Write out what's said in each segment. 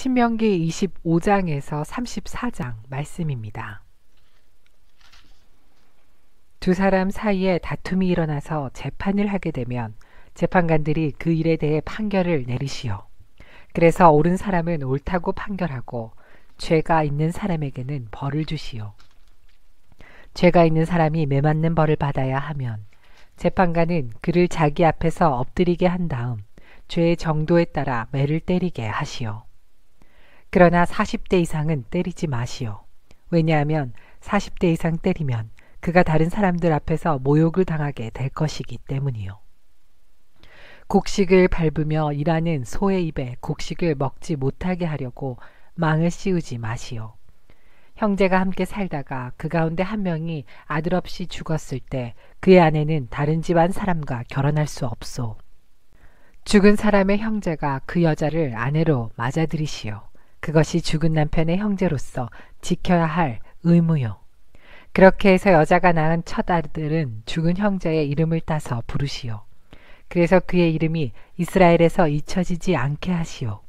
신명기 25장에서 34장 말씀입니다. 두 사람 사이에 다툼이 일어나서 재판을 하게 되면 재판관들이 그 일에 대해 판결을 내리시오. 그래서 옳은 사람은 옳다고 판결하고 죄가 있는 사람에게는 벌을 주시오. 죄가 있는 사람이 매맞는 벌을 받아야 하면 재판관은 그를 자기 앞에서 엎드리게 한 다음 죄의 정도에 따라 매를 때리게 하시오. 그러나 40대 이상은 때리지 마시오. 왜냐하면 40대 이상 때리면 그가 다른 사람들 앞에서 모욕을 당하게 될 것이기 때문이요. 곡식을 밟으며 일하는 소의 입에 곡식을 먹지 못하게 하려고 망을 씌우지 마시오. 형제가 함께 살다가 그 가운데 한 명이 아들 없이 죽었을 때 그의 아내는 다른 집안 사람과 결혼할 수 없소. 죽은 사람의 형제가 그 여자를 아내로 맞아들이시오. 그것이 죽은 남편의 형제로서 지켜야 할 의무요. 그렇게 해서 여자가 낳은 첫 아들은 죽은 형제의 이름을 따서 부르시오. 그래서 그의 이름이 이스라엘에서 잊혀지지 않게 하시오.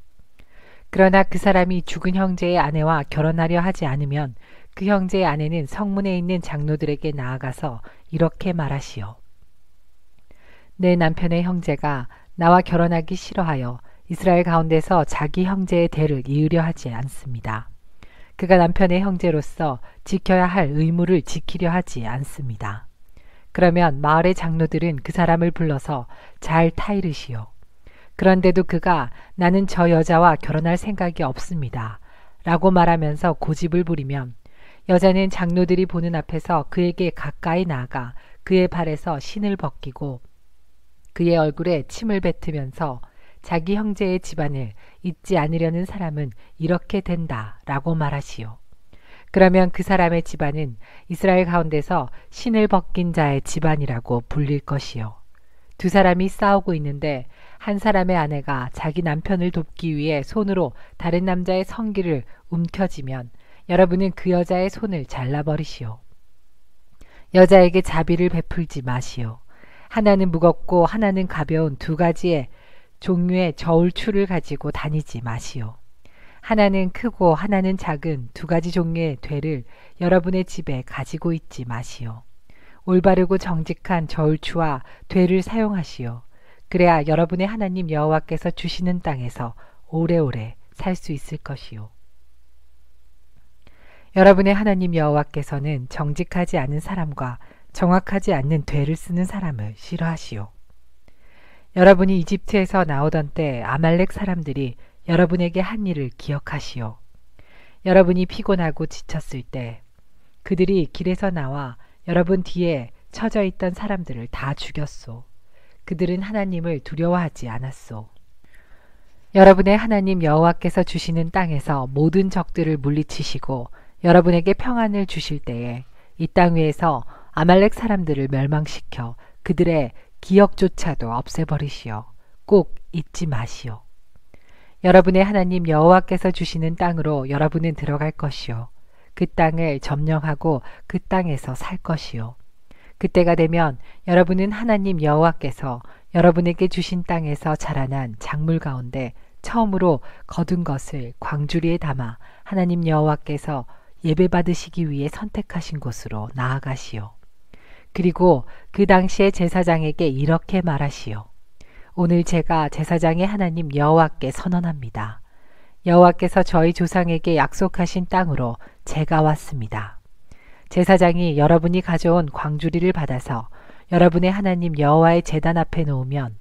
그러나 그 사람이 죽은 형제의 아내와 결혼하려 하지 않으면 그 형제의 아내는 성문에 있는 장로들에게 나아가서 이렇게 말하시오. 내 남편의 형제가 나와 결혼하기 싫어하여 이스라엘 가운데서 자기 형제의 대를 이으려 하지 않습니다. 그가 남편의 형제로서 지켜야 할 의무를 지키려 하지 않습니다. 그러면 마을의 장로들은 그 사람을 불러서 잘 타이르시오. 그런데도 그가 나는 저 여자와 결혼할 생각이 없습니다. 라고 말하면서 고집을 부리면 여자는 장로들이 보는 앞에서 그에게 가까이 나아가 그의 발에서 신을 벗기고 그의 얼굴에 침을 뱉으면서 자기 형제의 집안을 잊지 않으려는 사람은 이렇게 된다 라고 말하시오. 그러면 그 사람의 집안은 이스라엘 가운데서 신을 벗긴 자의 집안이라고 불릴 것이요. 두 사람이 싸우고 있는데 한 사람의 아내가 자기 남편을 돕기 위해 손으로 다른 남자의 성기를 움켜쥐면 여러분은 그 여자의 손을 잘라버리시오. 여자에게 자비를 베풀지 마시오. 하나는 무겁고 하나는 가벼운 두 가지의 종류의 저울추를 가지고 다니지 마시오. 하나는 크고 하나는 작은 두 가지 종류의 되를 여러분의 집에 가지고 있지 마시오. 올바르고 정직한 저울추와 되를 사용하시오. 그래야 여러분의 하나님 여호와께서 주시는 땅에서 오래오래 살 수 있을 것이요. 여러분의 하나님 여호와께서는 정직하지 않은 사람과 정확하지 않는 되를 쓰는 사람을 싫어하시오. 여러분이 이집트에서 나오던 때 아말렉 사람들이 여러분에게 한 일을 기억하시오. 여러분이 피곤하고 지쳤을 때 그들이 길에서 나와 여러분 뒤에 처져 있던 사람들을 다 죽였소. 그들은 하나님을 두려워하지 않았소. 여러분의 하나님 여호와께서 주시는 땅에서 모든 적들을 물리치시고 여러분에게 평안을 주실 때에 이 땅 위에서 아말렉 사람들을 멸망시켜 그들의 기억조차도 없애버리시오. 꼭 잊지 마시오. 여러분의 하나님 여호와께서 주시는 땅으로 여러분은 들어갈 것이요. 그 땅을 점령하고 그 땅에서 살 것이요. 그때가 되면 여러분은 하나님 여호와께서 여러분에게 주신 땅에서 자라난 작물 가운데 처음으로 거둔 것을 광주리에 담아 하나님 여호와께서 예배받으시기 위해 선택하신 곳으로 나아가시오. 그리고 그 당시에 제사장에게 이렇게 말하시오. 오늘 제가 제사장의 하나님 여호와께 선언합니다. 여호와께서 저희 조상에게 약속하신 땅으로 제가 왔습니다. 제사장이 여러분이 가져온 광주리를 받아서 여러분의 하나님 여호와의 제단 앞에 놓으면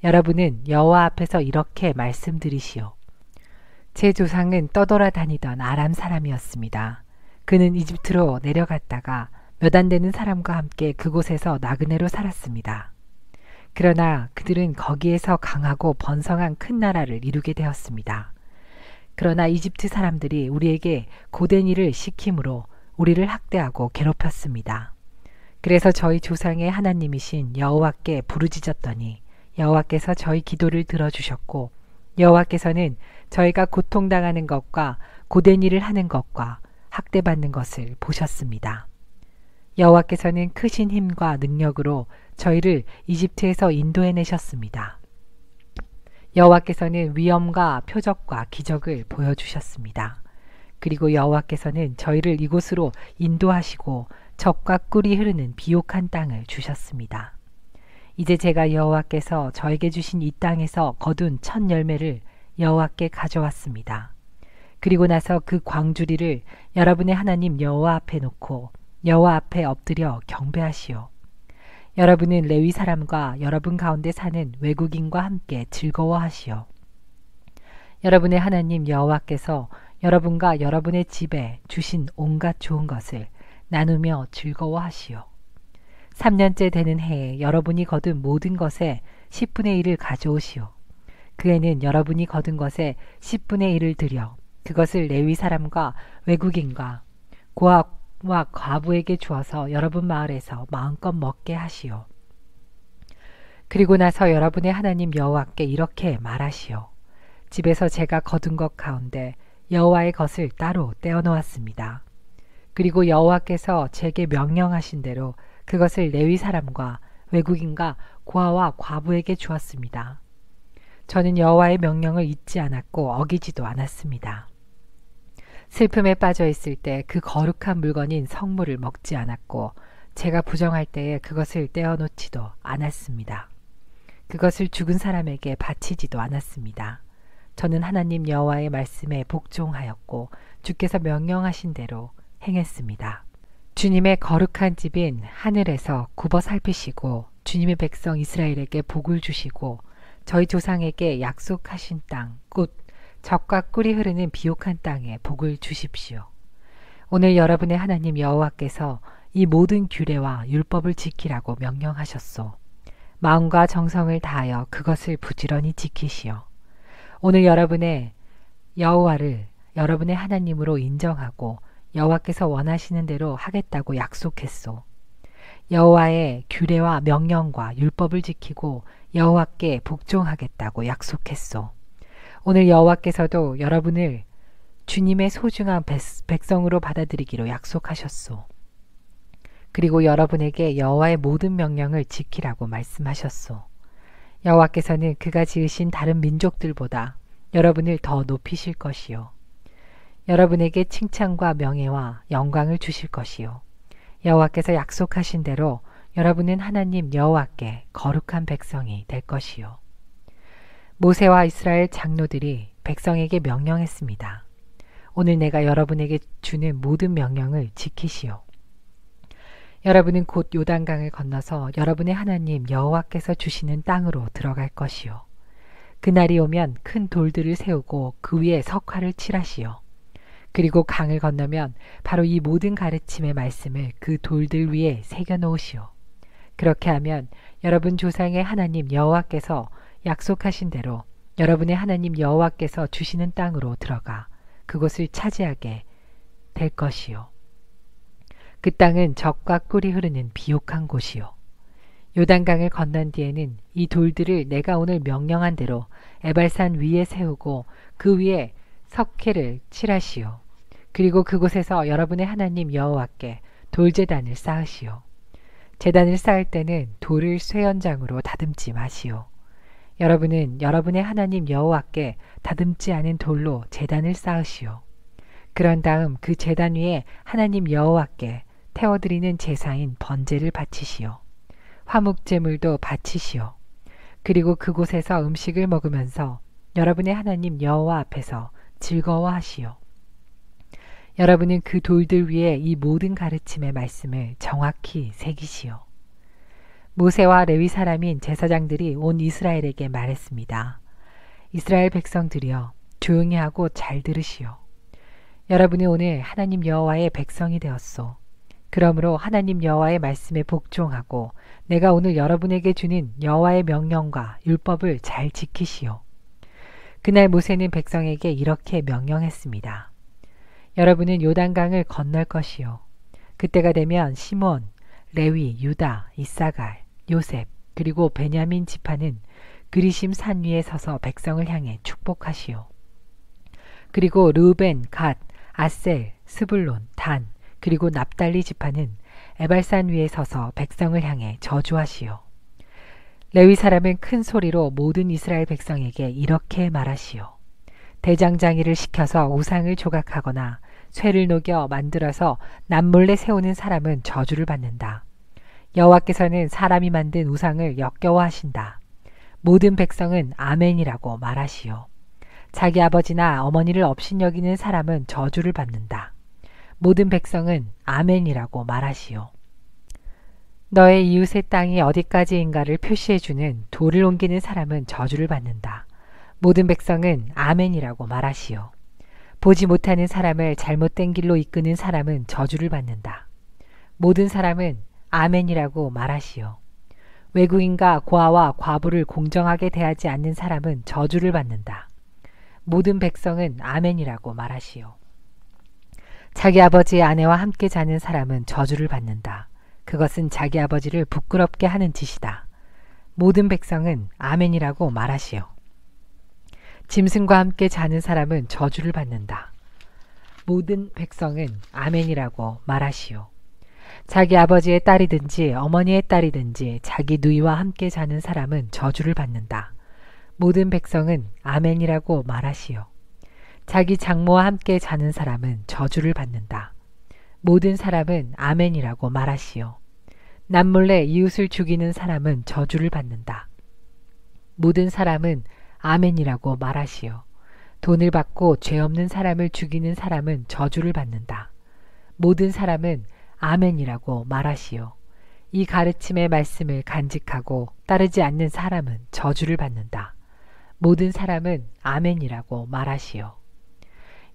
여러분은 여호와 앞에서 이렇게 말씀드리시오. 제 조상은 떠돌아다니던 아람 사람이었습니다. 그는 이집트로 내려갔다가 몇 안 되는 사람과 함께 그곳에서 나그네로 살았습니다. 그러나 그들은 거기에서 강하고 번성한 큰 나라를 이루게 되었습니다. 그러나 이집트 사람들이 우리에게 고된 일을 시킴으로 우리를 학대하고 괴롭혔습니다. 그래서 저희 조상의 하나님이신 여호와께 부르짖었더니 여호와께서 저희 기도를 들어주셨고 여호와께서는 저희가 고통당하는 것과 고된 일을 하는 것과 학대받는 것을 보셨습니다. 여호와께서는 크신 힘과 능력으로 저희를 이집트에서 인도해내셨습니다. 여호와께서는 위엄과 표적과 기적을 보여주셨습니다. 그리고 여호와께서는 저희를 이곳으로 인도하시고 젖과 꿀이 흐르는 비옥한 땅을 주셨습니다. 이제 제가 여호와께서 저에게 주신 이 땅에서 거둔 첫 열매를 여호와께 가져왔습니다. 그리고 나서 그 광주리를 여러분의 하나님 여호와 앞에 놓고 여호와 앞에 엎드려 경배하시오. 여러분은 레위 사람과 여러분 가운데 사는 외국인과 함께 즐거워하시오. 여러분의 하나님 여호와께서 여러분과 여러분의 집에 주신 온갖 좋은 것을 나누며 즐거워하시오. 3년째 되는 해에 여러분이 거둔 모든 것의 10분의 1을 가져오시오. 그 해는 여러분이 거둔 것의 10분의 1을 들여 그것을 레위 사람과 외국인과 고아와 과부에게 주어서 여러분 마을에서 마음껏 먹게 하시오. 그리고 나서 여러분의 하나님 여호와께 이렇게 말하시오. 집에서 제가 거둔 것 가운데 여호와의 것을 따로 떼어놓았습니다. 그리고 여호와께서 제게 명령하신 대로 그것을 레위 사람과 외국인과 고아와 과부에게 주었습니다. 저는 여호와의 명령을 잊지 않았고 어기지도 않았습니다. 슬픔에 빠져 있을 때 그 거룩한 물건인 성물을 먹지 않았고 제가 부정할 때에 그것을 떼어놓지도 않았습니다. 그것을 죽은 사람에게 바치지도 않았습니다. 저는 하나님 여호와의 말씀에 복종하였고 주께서 명령하신 대로 행했습니다. 주님의 거룩한 집인 하늘에서 굽어 살피시고 주님의 백성 이스라엘에게 복을 주시고 저희 조상에게 약속하신 땅, 곧 젖과 꿀이 흐르는 비옥한 땅에 복을 주십시오. 오늘 여러분의 하나님 여호와께서 이 모든 규례와 율법을 지키라고 명령하셨소. 마음과 정성을 다하여 그것을 부지런히 지키시오. 오늘 여러분의 여호와를 여러분의 하나님으로 인정하고 여호와께서 원하시는 대로 하겠다고 약속했소. 여호와의 규례와 명령과 율법을 지키고 여호와께 복종하겠다고 약속했소. 오늘 여호와께서도 여러분을 주님의 소중한 백성으로 받아들이기로 약속하셨소. 그리고 여러분에게 여호와의 모든 명령을 지키라고 말씀하셨소. 여호와께서는 그가 지으신 다른 민족들보다 여러분을 더 높이실 것이요. 여러분에게 칭찬과 명예와 영광을 주실 것이요. 여호와께서 약속하신 대로 여러분은 하나님 여호와께 거룩한 백성이 될 것이요. 모세와 이스라엘 장로들이 백성에게 명령했습니다. 오늘 내가 여러분에게 주는 모든 명령을 지키시오. 여러분은 곧 요단강을 건너서 여러분의 하나님 여호와께서 주시는 땅으로 들어갈 것이요. 그날이 오면 큰 돌들을 세우고 그 위에 석화를 칠하시오. 그리고 강을 건너면 바로 이 모든 가르침의 말씀을 그 돌들 위에 새겨 놓으시오. 그렇게 하면 여러분 조상의 하나님 여호와께서 약속하신 대로 여러분의 하나님 여호와께서 주시는 땅으로 들어가 그곳을 차지하게 될 것이요. 그 땅은 젖과 꿀이 흐르는 비옥한 곳이요. 요단강을 건넌 뒤에는 이 돌들을 내가 오늘 명령한 대로 에발산 위에 세우고 그 위에 석회를 칠하시오. 그리고 그곳에서 여러분의 하나님 여호와께 돌제단을 쌓으시오. 제단을 쌓을 때는 돌을 쇠연장으로 다듬지 마시오. 여러분은 여러분의 하나님 여호와께 다듬지 않은 돌로 제단을 쌓으시오. 그런 다음 그 제단 위에 하나님 여호와께 태워드리는 제사인 번제를 바치시오. 화목제물도 바치시오. 그리고 그곳에서 음식을 먹으면서 여러분의 하나님 여호와 앞에서 즐거워하시오. 여러분은 그 돌들 위에 이 모든 가르침의 말씀을 정확히 새기시오. 모세와 레위 사람인 제사장들이 온 이스라엘에게 말했습니다. 이스라엘 백성들이여 조용히 하고 잘 들으시오. 여러분이 오늘 하나님 여호와의 백성이 되었소. 그러므로 하나님 여호와의 말씀에 복종하고 내가 오늘 여러분에게 주는 여호와의 명령과 율법을 잘 지키시오. 그날 모세는 백성에게 이렇게 명령했습니다. 여러분은 요단강을 건널 것이요. 그때가 되면 시몬, 레위, 유다, 이사갈, 요셉 그리고 베냐민 지파는 그리심 산 위에 서서 백성을 향해 축복하시오. 그리고 르우벤, 갓, 아셀, 스불론, 단 그리고 납달리 지파는 에발산 위에 서서 백성을 향해 저주하시오. 레위 사람은 큰 소리로 모든 이스라엘 백성에게 이렇게 말하시오. 대장장이를 시켜서 우상을 조각하거나 쇠를 녹여 만들어서 남몰래 세우는 사람은 저주를 받는다. 여호와께서는 사람이 만든 우상을 역겨워하신다. 모든 백성은 아멘이라고 말하시오. 자기 아버지나 어머니를 업신여기는 사람은 저주를 받는다. 모든 백성은 아멘이라고 말하시오. 너의 이웃의 땅이 어디까지인가를 표시해주는 돌을 옮기는 사람은 저주를 받는다. 모든 백성은 아멘이라고 말하시오. 보지 못하는 사람을 잘못된 길로 이끄는 사람은 저주를 받는다. 모든 사람은 아멘이라고 말하시오. 외국인과 고아와 과부를 공정하게 대하지 않는 사람은 저주를 받는다. 모든 백성은 아멘이라고 말하시오. 자기 아버지의 아내와 함께 자는 사람은 저주를 받는다. 그것은 자기 아버지를 부끄럽게 하는 짓이다. 모든 백성은 아멘이라고 말하시오. 짐승과 함께 자는 사람은 저주를 받는다. 모든 백성은 아멘이라고 말하시오. 자기 아버지의 딸이든지 어머니의 딸이든지 자기 누이와 함께 자는 사람은 저주를 받는다. 모든 백성은 아멘이라고 말하시오. 자기 장모와 함께 자는 사람은 저주를 받는다. 모든 사람은 아멘이라고 말하시오. 남몰래 이웃을 죽이는 사람은 저주를 받는다. 모든 사람은 아멘이라고 말하시오. 돈을 받고 죄 없는 사람을 죽이는 사람은 저주를 받는다. 모든 사람은 아멘이라고 말하시오. 이 가르침의 말씀을 간직하고 따르지 않는 사람은 저주를 받는다. 모든 사람은 아멘이라고 말하시오.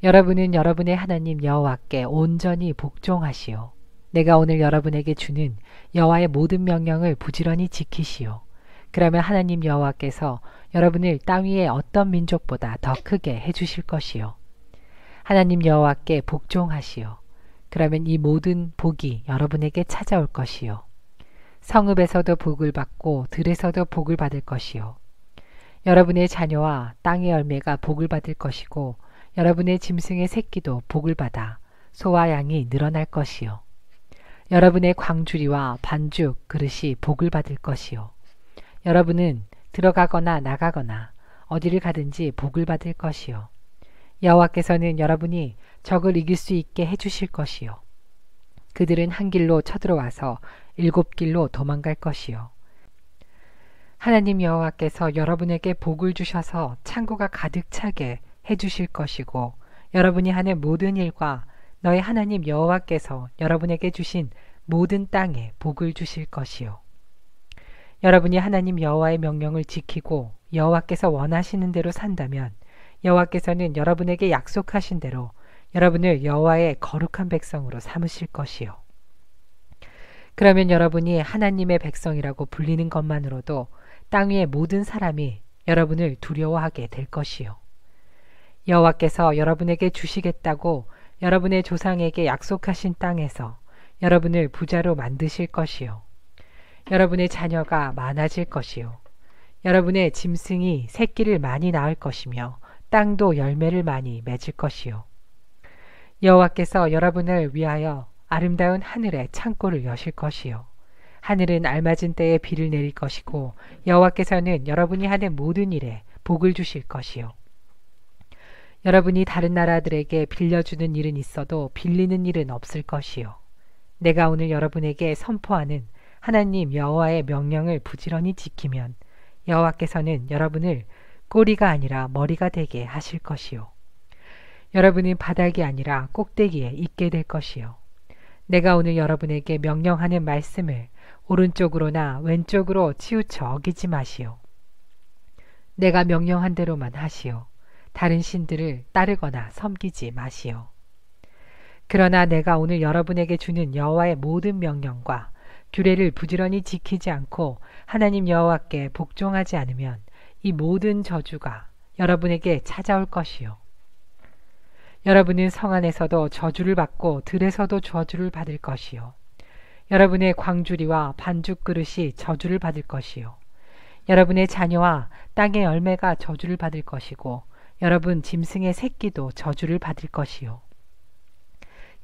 여러분은 여러분의 하나님 여호와께 온전히 복종하시오. 내가 오늘 여러분에게 주는 여호와의 모든 명령을 부지런히 지키시오. 그러면 하나님 여호와께서 여러분을 땅 위의 어떤 민족보다 더 크게 해주실 것이요. 하나님 여호와께 복종하시오. 그러면 이 모든 복이 여러분에게 찾아올 것이요. 성읍에서도 복을 받고 들에서도 복을 받을 것이요. 여러분의 자녀와 땅의 열매가 복을 받을 것이고 여러분의 짐승의 새끼도 복을 받아 소와 양이 늘어날 것이요. 여러분의 광주리와 반죽 그릇이 복을 받을 것이요. 여러분은 들어가거나 나가거나 어디를 가든지 복을 받을 것이요. 여호와께서는 여러분이 적을 이길 수 있게 해주실 것이요. 그들은 한 길로 쳐들어와서 7길로 도망갈 것이요. 하나님 여호와께서 여러분에게 복을 주셔서 창고가 가득 차게 해주실 것이고 여러분이 하는 모든 일과 너희 하나님 여호와께서 여러분에게 주신 모든 땅에 복을 주실 것이요. 여러분이 하나님 여호와의 명령을 지키고 여호와께서 원하시는 대로 산다면 여호와께서는 여러분에게 약속하신 대로 여러분을 여호와의 거룩한 백성으로 삼으실 것이요. 그러면 여러분이 하나님의 백성이라고 불리는 것만으로도 땅 위의 모든 사람이 여러분을 두려워하게 될 것이요. 여호와께서 여러분에게 주시겠다고 여러분의 조상에게 약속하신 땅에서 여러분을 부자로 만드실 것이요. 여러분의 자녀가 많아질 것이요. 여러분의 짐승이 새끼를 많이 낳을 것이며 땅도 열매를 많이 맺을 것이요. 여호와께서 여러분을 위하여 아름다운 하늘에 창고를 여실 것이요. 하늘은 알맞은 때에 비를 내릴 것이고 여호와께서는 여러분이 하는 모든 일에 복을 주실 것이요. 여러분이 다른 나라들에게 빌려주는 일은 있어도 빌리는 일은 없을 것이요. 내가 오늘 여러분에게 선포하는 하나님 여호와의 명령을 부지런히 지키면 여호와께서는 여러분을 꼬리가 아니라 머리가 되게 하실 것이요. 여러분은 바닥이 아니라 꼭대기에 있게 될 것이요. 내가 오늘 여러분에게 명령하는 말씀을 오른쪽으로나 왼쪽으로 치우쳐 어기지 마시오. 내가 명령한 대로만 하시오. 다른 신들을 따르거나 섬기지 마시오. 그러나 내가 오늘 여러분에게 주는 여호와의 모든 명령과 규례를 부지런히 지키지 않고 하나님 여호와께 복종하지 않으면 이 모든 저주가 여러분에게 찾아올 것이요. 여러분은 성 안에서도 저주를 받고 들에서도 저주를 받을 것이요. 여러분의 광주리와 반죽 그릇이 저주를 받을 것이요. 여러분의 자녀와 땅의 열매가 저주를 받을 것이고 여러분 짐승의 새끼도 저주를 받을 것이요.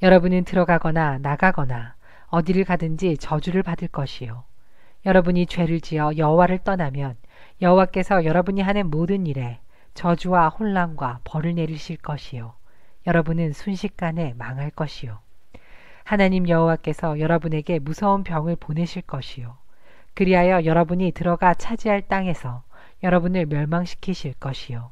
여러분은 들어가거나 나가거나 어디를 가든지 저주를 받을 것이요. 여러분이 죄를 지어 여호와를 떠나면 여호와께서 여러분이 하는 모든 일에 저주와 혼란과 벌을 내리실 것이요 여러분은 순식간에 망할 것이요 하나님 여호와께서 여러분에게 무서운 병을 보내실 것이요 그리하여 여러분이 들어가 차지할 땅에서 여러분을 멸망시키실 것이요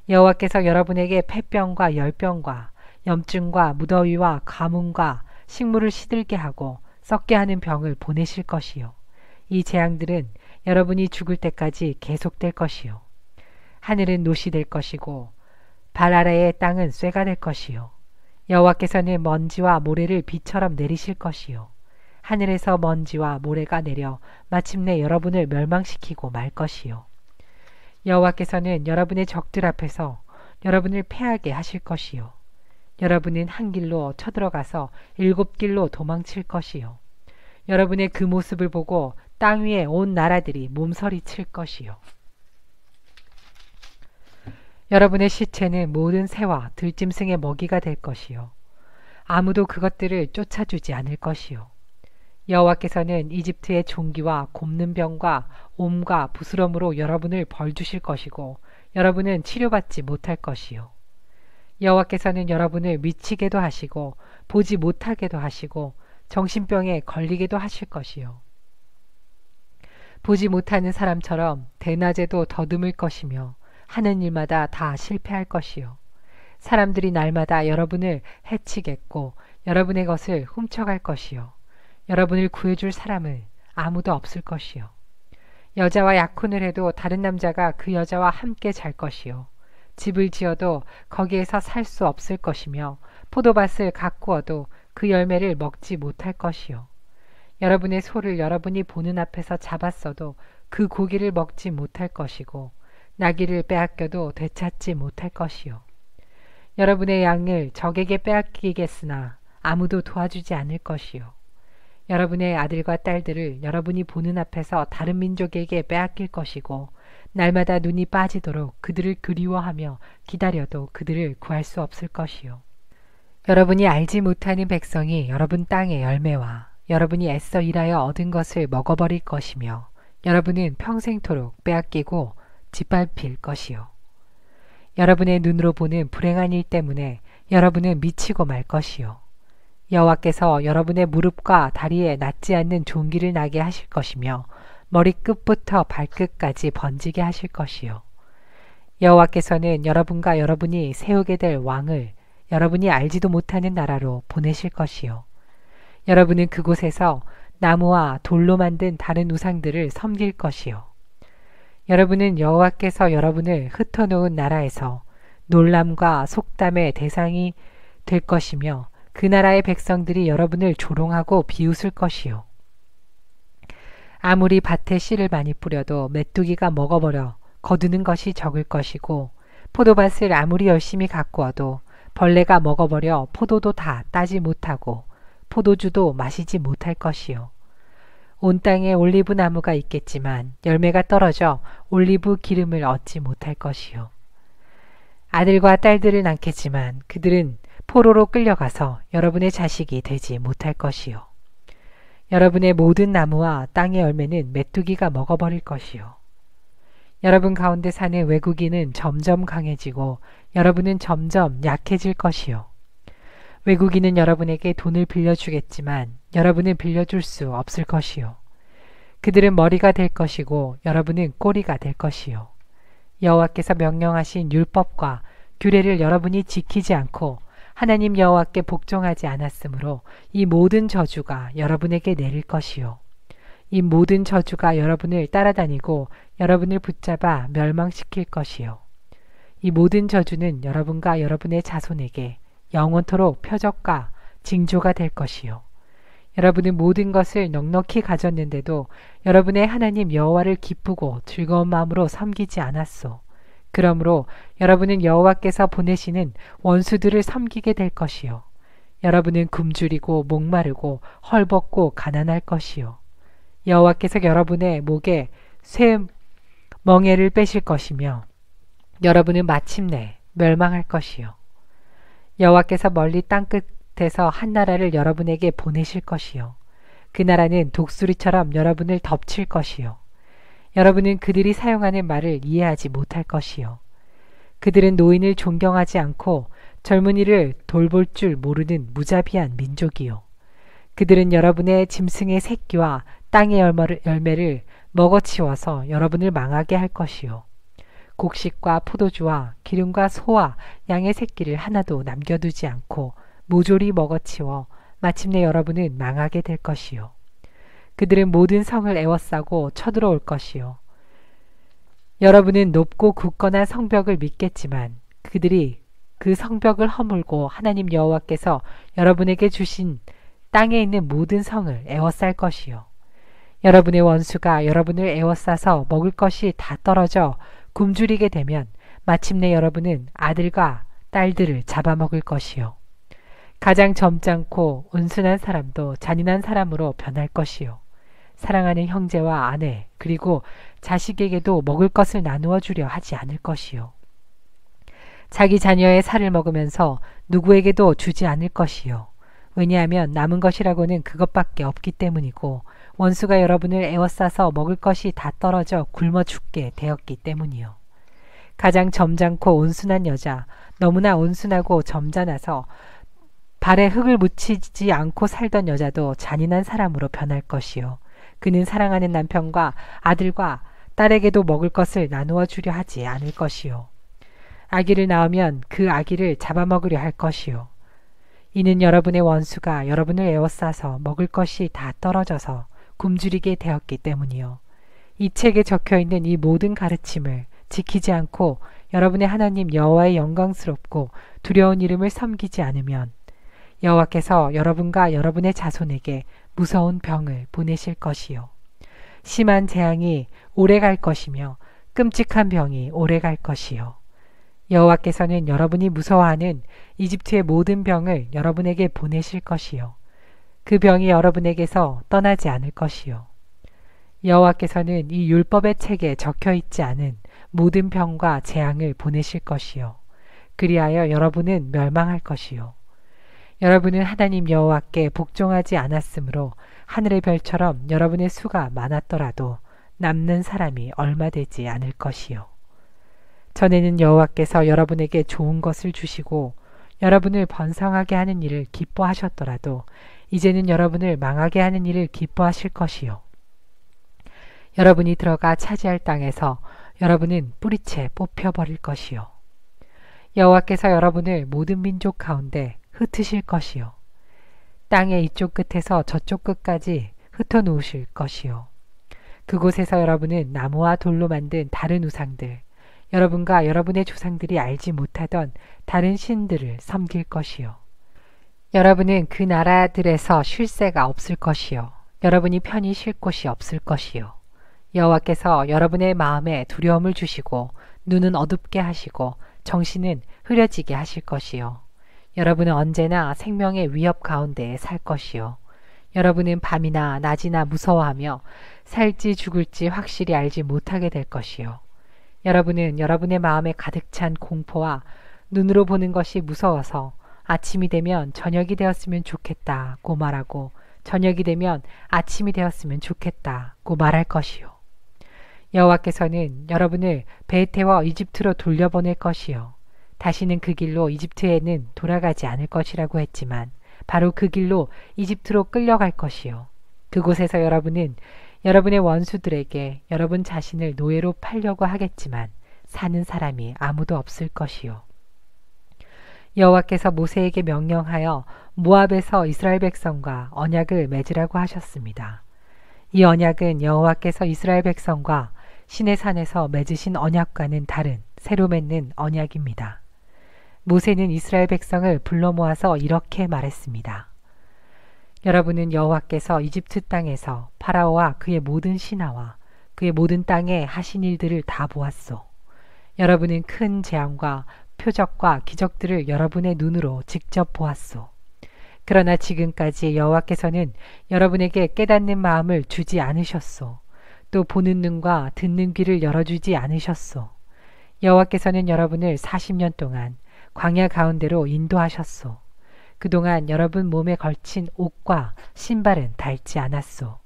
여호와께서 여러분에게 폐병과 열병과 염증과 무더위와 가뭄과 식물을 시들게 하고 썩게 하는 병을 보내실 것이요 이 재앙들은 여러분이 죽을 때까지 계속될 것이요 하늘은 노시 될 것이고 발 아래의 땅은 쇠가 될 것이요 여호와께서는 먼지와 모래를 비처럼 내리실 것이요 하늘에서 먼지와 모래가 내려 마침내 여러분을 멸망시키고 말 것이요 여호와께서는 여러분의 적들 앞에서 여러분을 패하게 하실 것이요 여러분은 한 길로 쳐들어가서 7길로 도망칠 것이요 여러분의 그 모습을 보고 땅 위에 온 나라들이 몸서리 칠 것이요 여러분의 시체는 모든 새와 들짐승의 먹이가 될 것이요 아무도 그것들을 쫓아주지 않을 것이요 여호와께서는 이집트의 종기와 곪는 병과 옴과 부스럼으로 여러분을 벌주실 것이고 여러분은 치료받지 못할 것이요 여호와께서는 여러분을 미치게도 하시고 보지 못하게도 하시고 정신병에 걸리게도 하실 것이요 보지 못하는 사람처럼 대낮에도 더듬을 것이며 하는 일마다 다 실패할 것이요 사람들이 날마다 여러분을 해치겠고 여러분의 것을 훔쳐갈 것이요 여러분을 구해줄 사람은 아무도 없을 것이요 여자와 약혼을 해도 다른 남자가 그 여자와 함께 잘 것이요 집을 지어도 거기에서 살 수 없을 것이며 포도밭을 가꾸어도 그 열매를 먹지 못할 것이요 여러분의 소를 여러분이 보는 앞에서 잡았어도 그 고기를 먹지 못할 것이고 나귀를 빼앗겨도 되찾지 못할 것이요 여러분의 양을 적에게 빼앗기겠으나 아무도 도와주지 않을 것이요 여러분의 아들과 딸들을 여러분이 보는 앞에서 다른 민족에게 빼앗길 것이고 날마다 눈이 빠지도록 그들을 그리워하며 기다려도 그들을 구할 수 없을 것이요 여러분이 알지 못하는 백성이 여러분 땅의 열매와 여러분이 애써 일하여 얻은 것을 먹어버릴 것이며 여러분은 평생토록 빼앗기고 짓밟힐 것이요 여러분의 눈으로 보는 불행한 일 때문에 여러분은 미치고 말 것이요 여호와께서 여러분의 무릎과 다리에 낫지 않는 종기를 나게 하실 것이며 머리끝부터 발끝까지 번지게 하실 것이요 여호와께서는 여러분과 여러분이 세우게 될 왕을 여러분이 알지도 못하는 나라로 보내실 것이요 여러분은 그곳에서 나무와 돌로 만든 다른 우상들을 섬길 것이요 여러분은 여호와께서 여러분을 흩어놓은 나라에서 놀람과 속담의 대상이 될 것이며 그 나라의 백성들이 여러분을 조롱하고 비웃을 것이요 아무리 밭에 씨를 많이 뿌려도 메뚜기가 먹어버려 거두는 것이 적을 것이고 포도밭을 아무리 열심히 가꾸어도 벌레가 먹어버려 포도도 다 따지 못하고 포도주도 마시지 못할 것이요 온 땅에 올리브 나무가 있겠지만 열매가 떨어져 올리브 기름을 얻지 못할 것이요 아들과 딸들을 낳겠지만 그들은 포로로 끌려가서 여러분의 자식이 되지 못할 것이요 여러분의 모든 나무와 땅의 열매는 메뚜기가 먹어버릴 것이요 여러분 가운데 사는 외국인은 점점 강해지고 여러분은 점점 약해질 것이요 외국인은 여러분에게 돈을 빌려주겠지만 여러분은 빌려줄 수 없을 것이요 그들은 머리가 될 것이고 여러분은 꼬리가 될 것이요 여호와께서 명령하신 율법과 규례를 여러분이 지키지 않고 하나님 여호와께 복종하지 않았으므로 이 모든 저주가 여러분에게 내릴 것이요 이 모든 저주가 여러분을 따라다니고 여러분을 붙잡아 멸망시킬 것이요 이 모든 저주는 여러분과 여러분의 자손에게 영원토록 표적과 징조가 될 것이요 여러분은 모든 것을 넉넉히 가졌는데도 여러분의 하나님 여호와를 기쁘고 즐거운 마음으로 섬기지 않았소. 그러므로 여러분은 여호와께서 보내시는 원수들을 섬기게 될 것이요 여러분은 굶주리고 목마르고 헐벗고 가난할 것이요 여호와께서 여러분의 목에 쇠 멍에를 빼실 것이며 여러분은 마침내 멸망할 것이요 여호와께서 멀리 땅끝에서 한 나라를 여러분에게 보내실 것이요 그 나라는 독수리처럼 여러분을 덮칠 것이요. 여러분은 그들이 사용하는 말을 이해하지 못할 것이요. 그들은 노인을 존경하지 않고 젊은이를 돌볼 줄 모르는 무자비한 민족이요. 그들은 여러분의 짐승의 새끼와 땅의 열매를 먹어치워서 여러분을 망하게 할 것이요. 곡식과 포도주와 기름과 소와 양의 새끼를 하나도 남겨두지 않고 모조리 먹어치워 마침내 여러분은 망하게 될 것이요. 그들은 모든 성을 에워싸고 쳐들어올 것이요. 여러분은 높고 굳건한 성벽을 믿겠지만 그들이 그 성벽을 허물고 하나님 여호와께서 여러분에게 주신 땅에 있는 모든 성을 에워쌀 것이요. 여러분의 원수가 여러분을 에워싸서 먹을 것이 다 떨어져 굶주리게 되면 마침내 여러분은 아들과 딸들을 잡아먹을 것이요. 가장 점잖고 온순한 사람도 잔인한 사람으로 변할 것이요. 사랑하는 형제와 아내 그리고 자식에게도 먹을 것을 나누어 주려 하지 않을 것이요. 자기 자녀의 살을 먹으면서 누구에게도 주지 않을 것이요. 왜냐하면 남은 것이라고는 그것밖에 없기 때문이고 원수가 여러분을 에워싸서 먹을 것이 다 떨어져 굶어 죽게 되었기 때문이요. 가장 점잖고 온순한 여자, 너무나 온순하고 점잖아서 발에 흙을 묻히지 않고 살던 여자도 잔인한 사람으로 변할 것이요. 그는 사랑하는 남편과 아들과 딸에게도 먹을 것을 나누어 주려 하지 않을 것이요. 아기를 낳으면 그 아기를 잡아먹으려 할 것이요. 이는 여러분의 원수가 여러분을 에워싸서 먹을 것이 다 떨어져서 굶주리게 되었기 때문이요. 이 책에 적혀있는 이 모든 가르침을 지키지 않고 여러분의 하나님 여호와의 영광스럽고 두려운 이름을 섬기지 않으면 여호와께서 여러분과 여러분의 자손에게 무서운 병을 보내실 것이요. 심한 재앙이 오래 갈 것이며 끔찍한 병이 오래 갈 것이요. 여호와께서는 여러분이 무서워하는 이집트의 모든 병을 여러분에게 보내실 것이요. 그 병이 여러분에게서 떠나지 않을 것이요. 여호와께서는 이 율법의 책에 적혀있지 않은 모든 병과 재앙을 보내실 것이요. 그리하여 여러분은 멸망할 것이요. 여러분은 하나님 여호와께 복종하지 않았으므로 하늘의 별처럼 여러분의 수가 많았더라도 남는 사람이 얼마 되지 않을 것이요. 전에는 여호와께서 여러분에게 좋은 것을 주시고 여러분을 번성하게 하는 일을 기뻐하셨더라도 이제는 여러분을 망하게 하는 일을 기뻐하실 것이요. 여러분이 들어가 차지할 땅에서 여러분은 뿌리채 뽑혀버릴 것이요. 여호와께서 여러분을 모든 민족 가운데 흩으실 것이요. 땅의 이쪽 끝에서 저쪽 끝까지 흩어놓으실 것이요. 그곳에서 여러분은 나무와 돌로 만든 다른 우상들, 여러분과 여러분의 조상들이 알지 못하던 다른 신들을 섬길 것이요. 여러분은 그 나라들에서 쉴 새가 없을 것이요. 여러분이 편히 쉴 곳이 없을 것이요. 여호와께서 여러분의 마음에 두려움을 주시고 눈은 어둡게 하시고 정신은 흐려지게 하실 것이요. 여러분은 언제나 생명의 위협 가운데 살 것이요. 여러분은 밤이나 낮이나 무서워하며 살지 죽을지 확실히 알지 못하게 될 것이요. 여러분은 여러분의 마음에 가득 찬 공포와 눈으로 보는 것이 무서워서 아침이 되면 저녁이 되었으면 좋겠다고 말하고 저녁이 되면 아침이 되었으면 좋겠다고 말할 것이요. 여호와께서는 여러분을 배에 태워 이집트로 돌려보낼 것이요. 다시는 그 길로 이집트에는 돌아가지 않을 것이라고 했지만 바로 그 길로 이집트로 끌려갈 것이요. 그곳에서 여러분은 여러분의 원수들에게 여러분 자신을 노예로 팔려고 하겠지만 사는 사람이 아무도 없을 것이요. 여호와께서 모세에게 명령하여 모압에서 이스라엘 백성과 언약을 맺으라고 하셨습니다. 이 언약은 여호와께서 이스라엘 백성과 시내산에서 맺으신 언약과는 다른 새로 맺는 언약입니다. 모세는 이스라엘 백성을 불러 모아서 이렇게 말했습니다. 여러분은 여호와께서 이집트 땅에서 파라오와 그의 모든 신하와 그의 모든 땅에 하신 일들을 다 보았소. 여러분은 큰 재앙과 표적과 기적들을 여러분의 눈으로 직접 보았소. 그러나 지금까지 여호와께서는 여러분에게 깨닫는 마음을 주지 않으셨소. 또 보는 눈과 듣는 귀를 열어주지 않으셨소. 여호와께서는 여러분을 40년 동안 광야 가운데로 인도하셨소. 그동안 여러분 몸에 걸친 옷과 신발은 닳지 않았소.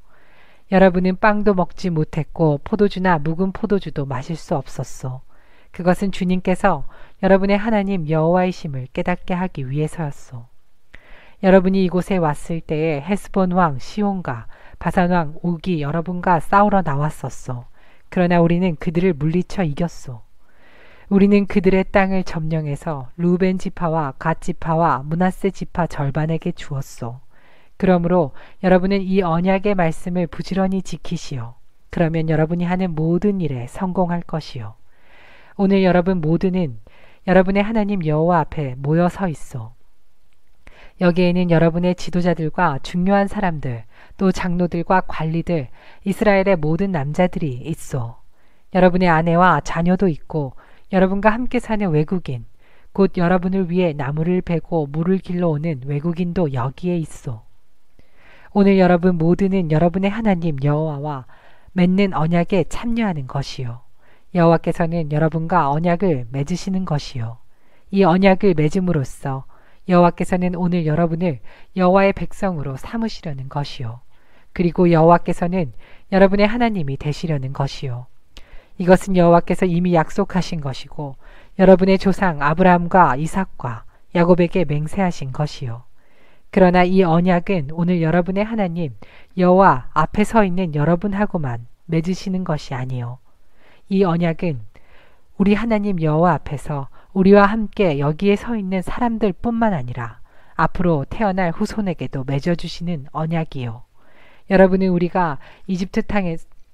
여러분은 빵도 먹지 못했고 포도주나 묵은 포도주도 마실 수 없었소. 그것은 주님께서 여러분의 하나님 여호와이심을 깨닫게 하기 위해서였소. 여러분이 이곳에 왔을 때에 헤스본 왕 시온과 바산 왕 옥이 여러분과 싸우러 나왔었소. 그러나 우리는 그들을 물리쳐 이겼소. 우리는 그들의 땅을 점령해서 루벤 지파와 갓 지파와 므낫세 지파 절반에게 주었소. 그러므로 여러분은 이 언약의 말씀을 부지런히 지키시오. 그러면 여러분이 하는 모든 일에 성공할 것이요. 오늘 여러분 모두는 여러분의 하나님 여호와 앞에 모여 서 있소. 여기에는 여러분의 지도자들과 중요한 사람들, 또 장로들과 관리들, 이스라엘의 모든 남자들이 있소. 여러분의 아내와 자녀도 있고 여러분과 함께 사는 외국인, 곧 여러분을 위해 나무를 베고 물을 길러오는 외국인도 여기에 있소. 오늘 여러분 모두는 여러분의 하나님 여호와와 맺는 언약에 참여하는 것이요. 여호와께서는 여러분과 언약을 맺으시는 것이요. 이 언약을 맺음으로써 여호와께서는 오늘 여러분을 여호와의 백성으로 삼으시려는 것이요. 그리고 여호와께서는 여러분의 하나님이 되시려는 것이요. 이것은 여호와께서 이미 약속하신 것이고 여러분의 조상 아브라함과 이삭과 야곱에게 맹세하신 것이요. 그러나 이 언약은 오늘 여러분의 하나님 여호와 앞에 서 있는 여러분하고만 맺으시는 것이 아니요. 이 언약은 우리 하나님 여호와 앞에서 우리와 함께 여기에 서 있는 사람들 뿐만 아니라 앞으로 태어날 후손에게도 맺어주시는 언약이요. 여러분은 우리가 이집트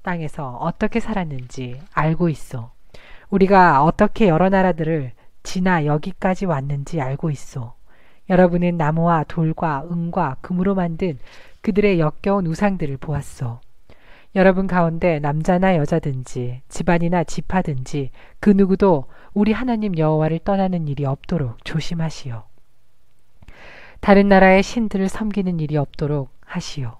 땅에서 어떻게 살았는지 알고 있어. 우리가 어떻게 여러 나라들을 지나 여기까지 왔는지 알고 있어. 여러분은 나무와 돌과 은과 금으로 만든 그들의 역겨운 우상들을 보았소. 여러분 가운데 남자나 여자든지 집안이나 지파든지 그 누구도 우리 하나님 여호와를 떠나는 일이 없도록 조심하시오. 다른 나라의 신들을 섬기는 일이 없도록 하시오.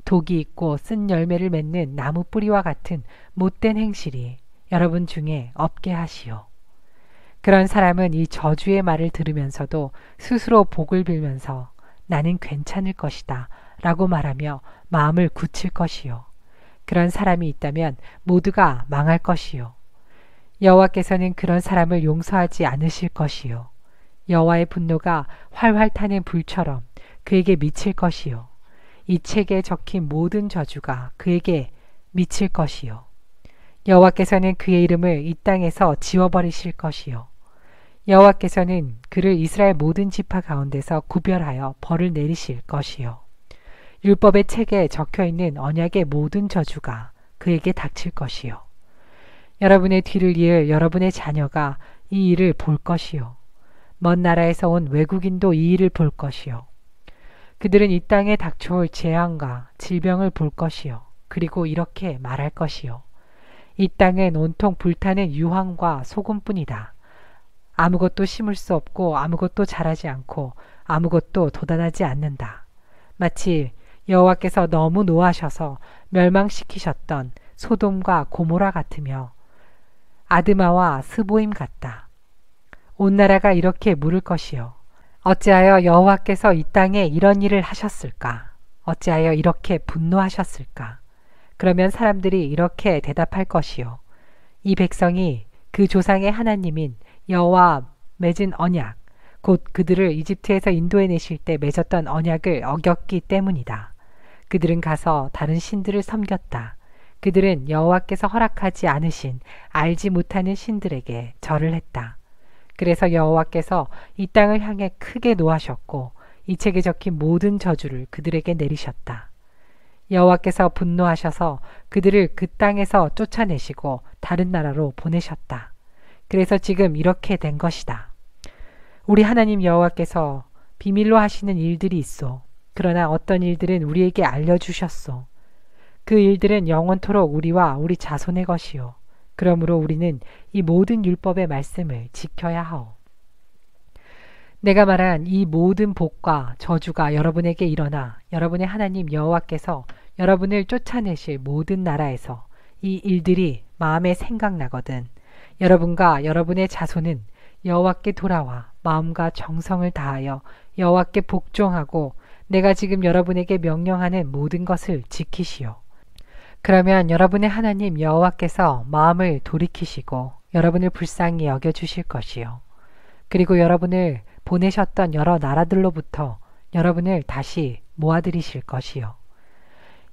독이 있고 쓴 열매를 맺는 나무 뿌리와 같은 못된 행실이 여러분 중에 없게 하시오. 그런 사람은 이 저주의 말을 들으면서도 스스로 복을 빌면서 나는 괜찮을 것이다 라고 말하며 마음을 굳힐 것이요. 그런 사람이 있다면 모두가 망할 것이요. 여호와께서는 그런 사람을 용서하지 않으실 것이요. 여호와의 분노가 활활 타는 불처럼 그에게 미칠 것이요. 이 책에 적힌 모든 저주가 그에게 미칠 것이요. 여호와께서는 그의 이름을 이 땅에서 지워버리실 것이요. 여호와께서는 그를 이스라엘 모든 지파 가운데서 구별하여 벌을 내리실 것이요. 율법의 책에 적혀있는 언약의 모든 저주가 그에게 닥칠 것이요. 여러분의 뒤를 이을 여러분의 자녀가 이 일을 볼 것이요. 먼 나라에서 온 외국인도 이 일을 볼 것이요. 그들은 이 땅에 닥쳐올 재앙과 질병을 볼 것이요. 그리고 이렇게 말할 것이요. 이 땅은 온통 불타는 유황과 소금뿐이다. 아무것도 심을 수 없고 아무것도 자라지 않고 아무것도 돋아나지 않는다. 마치 여호와께서 너무 노하셔서 멸망시키셨던 소돔과 고모라 같으며 아드마와 스보임 같다. 온 나라가 이렇게 물을 것이요. 어찌하여 여호와께서 이 땅에 이런 일을 하셨을까? 어찌하여 이렇게 분노하셨을까? 그러면 사람들이 이렇게 대답할 것이요. 이 백성이 그 조상의 하나님인 여호와 맺은 언약, 곧 그들을 이집트에서 인도해내실 때 맺었던 언약을 어겼기 때문이다. 그들은 가서 다른 신들을 섬겼다. 그들은 여호와께서 허락하지 않으신 알지 못하는 신들에게 절을 했다. 그래서 여호와께서 이 땅을 향해 크게 노하셨고 이 책에 적힌 모든 저주를 그들에게 내리셨다. 여호와께서 분노하셔서 그들을 그 땅에서 쫓아내시고 다른 나라로 보내셨다. 그래서 지금 이렇게 된 것이다. 우리 하나님 여호와께서 비밀로 하시는 일들이 있어. 그러나 어떤 일들은 우리에게 알려주셨소. 그 일들은 영원토록 우리와 우리 자손의 것이요. 그러므로 우리는 이 모든 율법의 말씀을 지켜야 하오. 내가 말한 이 모든 복과 저주가 여러분에게 일어나 여러분의 하나님 여호와께서 여러분을 쫓아내실 모든 나라에서 이 일들이 마음에 생각나거든 여러분과 여러분의 자손은 여호와께 돌아와 마음과 정성을 다하여 여호와께 복종하고 내가 지금 여러분에게 명령하는 모든 것을 지키시오. 그러면 여러분의 하나님 여호와께서 마음을 돌이키시고 여러분을 불쌍히 여겨주실 것이요. 그리고 여러분을 보내셨던 여러 나라들로부터 여러분을 다시 모아들이실 것이요.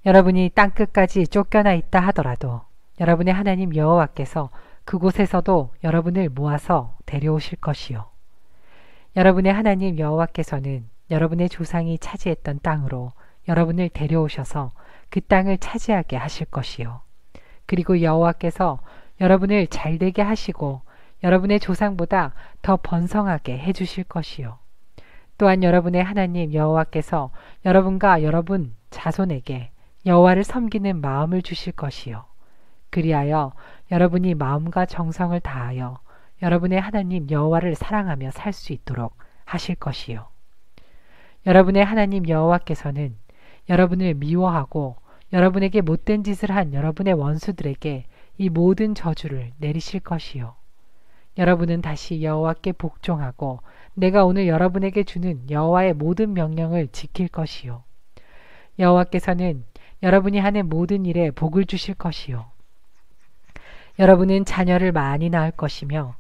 여러분이 땅끝까지 쫓겨나 있다 하더라도 여러분의 하나님 여호와께서 그곳에서도 여러분을 모아서 데려오실 것이요. 여러분의 하나님 여호와께서는 여러분의 조상이 차지했던 땅으로 여러분을 데려오셔서 그 땅을 차지하게 하실 것이요. 그리고 여호와께서 여러분을 잘되게 하시고 여러분의 조상보다 더 번성하게 해주실 것이요. 또한 여러분의 하나님 여호와께서 여러분과 여러분 자손에게 여호와를 섬기는 마음을 주실 것이요. 그리하여 여러분이 마음과 정성을 다하여 여러분의 하나님 여호와를 사랑하며 살 수 있도록 하실 것이요. 여러분의 하나님 여호와께서는 여러분을 미워하고 여러분에게 못된 짓을 한 여러분의 원수들에게 이 모든 저주를 내리실 것이요. 여러분은 다시 여호와께 복종하고 내가 오늘 여러분에게 주는 여호와의 모든 명령을 지킬 것이요. 여호와께서는 여러분이 하는 모든 일에 복을 주실 것이요. 여러분은 자녀를 많이 낳을 것이며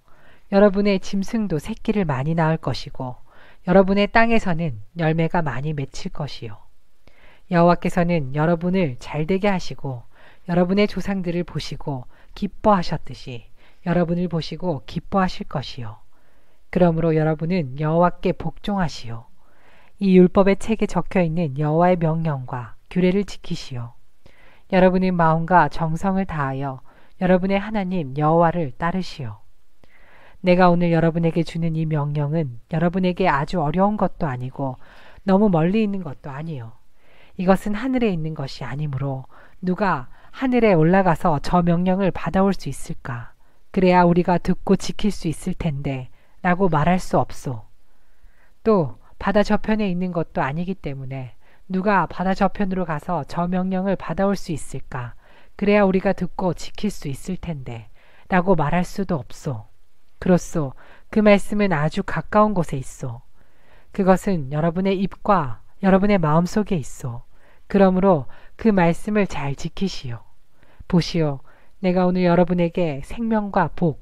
여러분의 짐승도 새끼를 많이 낳을 것이고 여러분의 땅에서는 열매가 많이 맺힐 것이요. 여호와께서는 여러분을 잘되게 하시고 여러분의 조상들을 보시고 기뻐하셨듯이 여러분을 보시고 기뻐하실 것이요. 그러므로 여러분은 여호와께 복종하시오. 이 율법의 책에 적혀있는 여호와의 명령과 규례를 지키시오. 여러분의 마음과 정성을 다하여 여러분의 하나님 여호와를 따르시오. 내가 오늘 여러분에게 주는 이 명령은 여러분에게 아주 어려운 것도 아니고 너무 멀리 있는 것도 아니요. 이것은 하늘에 있는 것이 아니므로 누가 하늘에 올라가서 저 명령을 받아올 수 있을까? 그래야 우리가 듣고 지킬 수 있을 텐데 라고 말할 수 없소. 또 바다 저편에 있는 것도 아니기 때문에 누가 바다 저편으로 가서 저 명령을 받아올 수 있을까? 그래야 우리가 듣고 지킬 수 있을 텐데 라고 말할 수도 없소. 그렇소. 그 말씀은 아주 가까운 곳에 있소. 그것은 여러분의 입과 여러분의 마음속에 있소. 그러므로 그 말씀을 잘 지키시오. 보시오. 내가 오늘 여러분에게 생명과 복,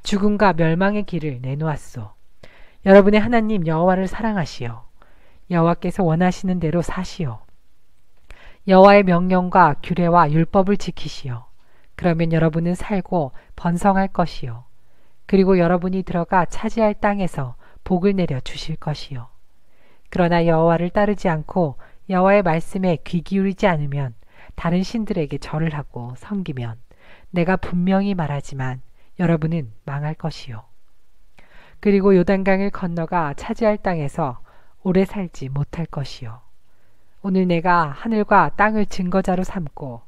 죽음과 멸망의 길을 내놓았소. 여러분의 하나님 여호와를 사랑하시오. 여호와께서 원하시는 대로 사시오. 여호와의 명령과 규례와 율법을 지키시오. 그러면 여러분은 살고 번성할 것이요. 그리고 여러분이 들어가 차지할 땅에서 복을 내려 주실 것이요. 그러나 여호와를 따르지 않고 여호와의 말씀에 귀 기울이지 않으면 다른 신들에게 절을 하고 섬기면 내가 분명히 말하지만 여러분은 망할 것이요. 그리고 요단강을 건너가 차지할 땅에서 오래 살지 못할 것이요. 오늘 내가 하늘과 땅을 증거자로 삼고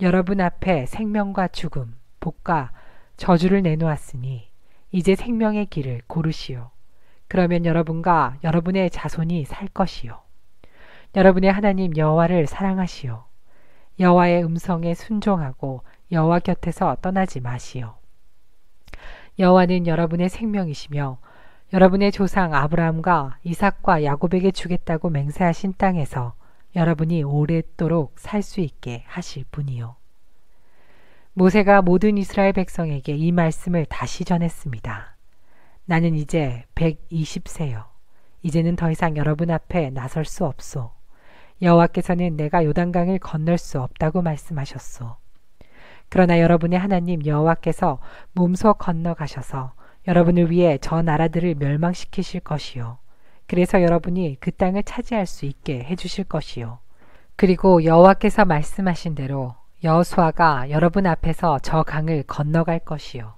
여러분 앞에 생명과 죽음, 복과 저주를 내놓았으니 이제 생명의 길을 고르시오. 그러면 여러분과 여러분의 자손이 살 것이요. 여러분의 하나님 여호와를 사랑하시오. 여호와의 음성에 순종하고 여호와 곁에서 떠나지 마시오. 여호와는 여러분의 생명이시며 여러분의 조상 아브라함과 이삭과 야곱에게 주겠다고 맹세하신 땅에서 여러분이 오랫도록 살 수 있게 하실 분이요. 모세가 모든 이스라엘 백성에게 이 말씀을 다시 전했습니다. 나는 이제 120세요. 이제는 더 이상 여러분 앞에 나설 수 없소. 여호와께서는 내가 요단강을 건널 수 없다고 말씀하셨소. 그러나 여러분의 하나님 여호와께서 몸소 건너가셔서 여러분을 위해 저 나라들을 멸망시키실 것이요. 그래서 여러분이 그 땅을 차지할 수 있게 해주실 것이요. 그리고 여호와께서 말씀하신 대로 여호수아가 여러분 앞에서 저 강을 건너갈 것이요.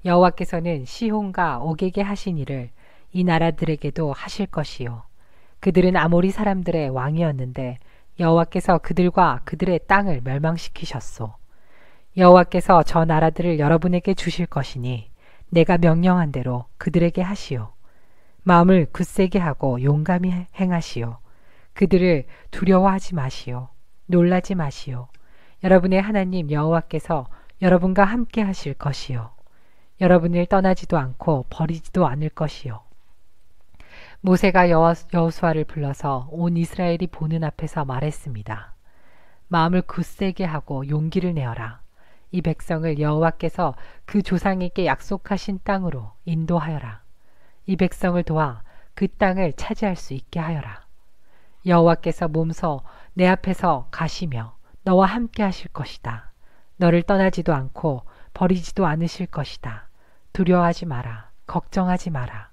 여호와께서는 시혼과 옥에게 하신 일을 이 나라들에게도 하실 것이요. 그들은 아모리 사람들의 왕이었는데 여호와께서 그들과 그들의 땅을 멸망시키셨소. 여호와께서 저 나라들을 여러분에게 주실 것이니 내가 명령한 대로 그들에게 하시오. 마음을 굳세게 하고 용감히 행하시오. 그들을 두려워하지 마시오. 놀라지 마시오. 여러분의 하나님 여호와께서 여러분과 함께 하실 것이요. 여러분을 떠나지도 않고 버리지도 않을 것이요. 모세가 여호수아를 불러서 온 이스라엘이 보는 앞에서 말했습니다. 마음을 굳세게 하고 용기를 내어라. 이 백성을 여호와께서 그 조상에게 약속하신 땅으로 인도하여라. 이 백성을 도와 그 땅을 차지할 수 있게 하여라. 여호와께서 몸소 내 앞에서 가시며 너와 함께 하실 것이다. 너를 떠나지도 않고 버리지도 않으실 것이다. 두려워하지 마라. 걱정하지 마라.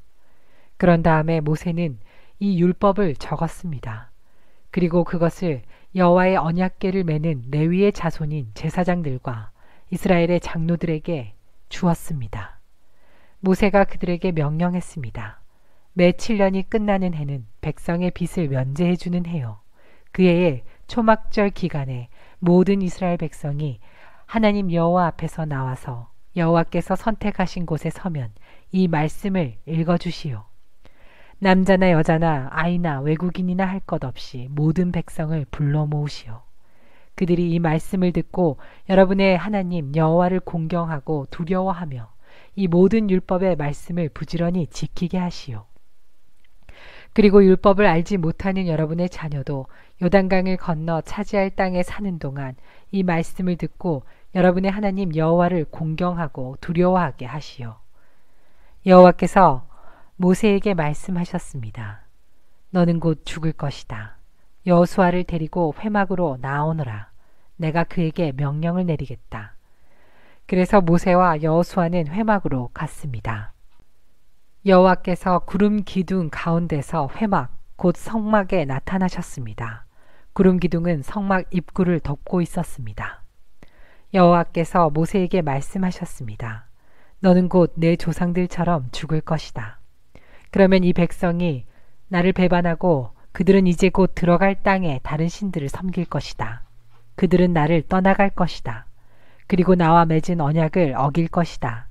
그런 다음에 모세는 이 율법을 적었습니다. 그리고 그것을 여호와의 언약궤를 매는 레위의 자손인 제사장들과 이스라엘의 장로들에게 주었습니다. 모세가 그들에게 명령했습니다. 매 7년이 끝나는 해는 백성의 빚을 면제해주는 해요. 그 해의 초막절 기간에 모든 이스라엘 백성이 하나님 여호와 앞에서 나와서 여호와께서 선택하신 곳에 서면 이 말씀을 읽어주시오. 남자나 여자나 아이나 외국인이나 할 것 없이 모든 백성을 불러 모으시오. 그들이 이 말씀을 듣고 여러분의 하나님 여호와를 공경하고 두려워하며 이 모든 율법의 말씀을 부지런히 지키게 하시오. 그리고 율법을 알지 못하는 여러분의 자녀도 요단강을 건너 차지할 땅에 사는 동안 이 말씀을 듣고 여러분의 하나님 여호와를 공경하고 두려워하게 하시오. 여호와께서 모세에게 말씀하셨습니다. 너는 곧 죽을 것이다. 여호수아를 데리고 회막으로 나오너라. 내가 그에게 명령을 내리겠다. 그래서 모세와 여호수아는 회막으로 갔습니다. 여호와께서 구름 기둥 가운데서 회막, 곧 성막에 나타나셨습니다. 구름 기둥은 성막 입구를 덮고 있었습니다. 여호와께서 모세에게 말씀하셨습니다. 너는 곧 내 조상들처럼 죽을 것이다. 그러면 이 백성이 나를 배반하고 그들은 이제 곧 들어갈 땅에 다른 신들을 섬길 것이다. 그들은 나를 떠나갈 것이다. 그리고 나와 맺은 언약을 어길 것이다.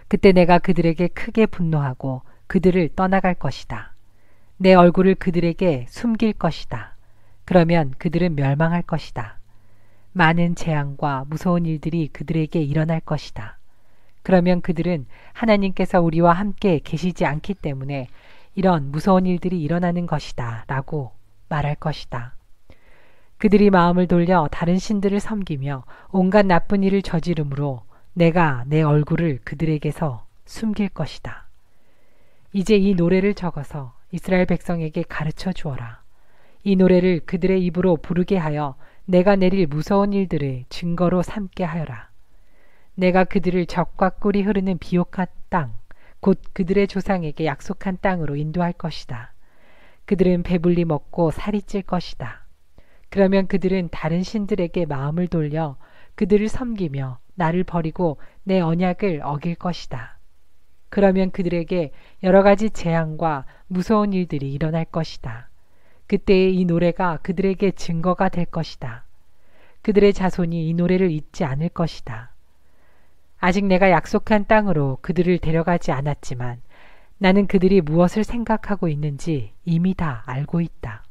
그때 내가 그들에게 크게 분노하고 그들을 떠나갈 것이다. 내 얼굴을 그들에게 숨길 것이다. 그러면 그들은 멸망할 것이다. 많은 재앙과 무서운 일들이 그들에게 일어날 것이다. 그러면 그들은 하나님께서 우리와 함께 계시지 않기 때문에 이런 무서운 일들이 일어나는 것이다 라고 말할 것이다. 그들이 마음을 돌려 다른 신들을 섬기며 온갖 나쁜 일을 저지름으로 내가 내 얼굴을 그들에게서 숨길 것이다. 이제 이 노래를 적어서 이스라엘 백성에게 가르쳐 주어라. 이 노래를 그들의 입으로 부르게 하여 내가 내릴 무서운 일들을 증거로 삼게 하여라. 내가 그들을 적과 꿀이 흐르는 비옥한 땅, 곧 그들의 조상에게 약속한 땅으로 인도할 것이다. 그들은 배불리 먹고 살이 찔 것이다. 그러면 그들은 다른 신들에게 마음을 돌려 그들을 섬기며 나를 버리고 내 언약을 어길 것이다. 그러면 그들에게 여러 가지 재앙과 무서운 일들이 일어날 것이다. 그때의 이 노래가 그들에게 증거가 될 것이다. 그들의 자손이 이 노래를 잊지 않을 것이다. 아직 내가 약속한 땅으로 그들을 데려가지 않았지만 나는 그들이 무엇을 생각하고 있는지 이미 다 알고 있다.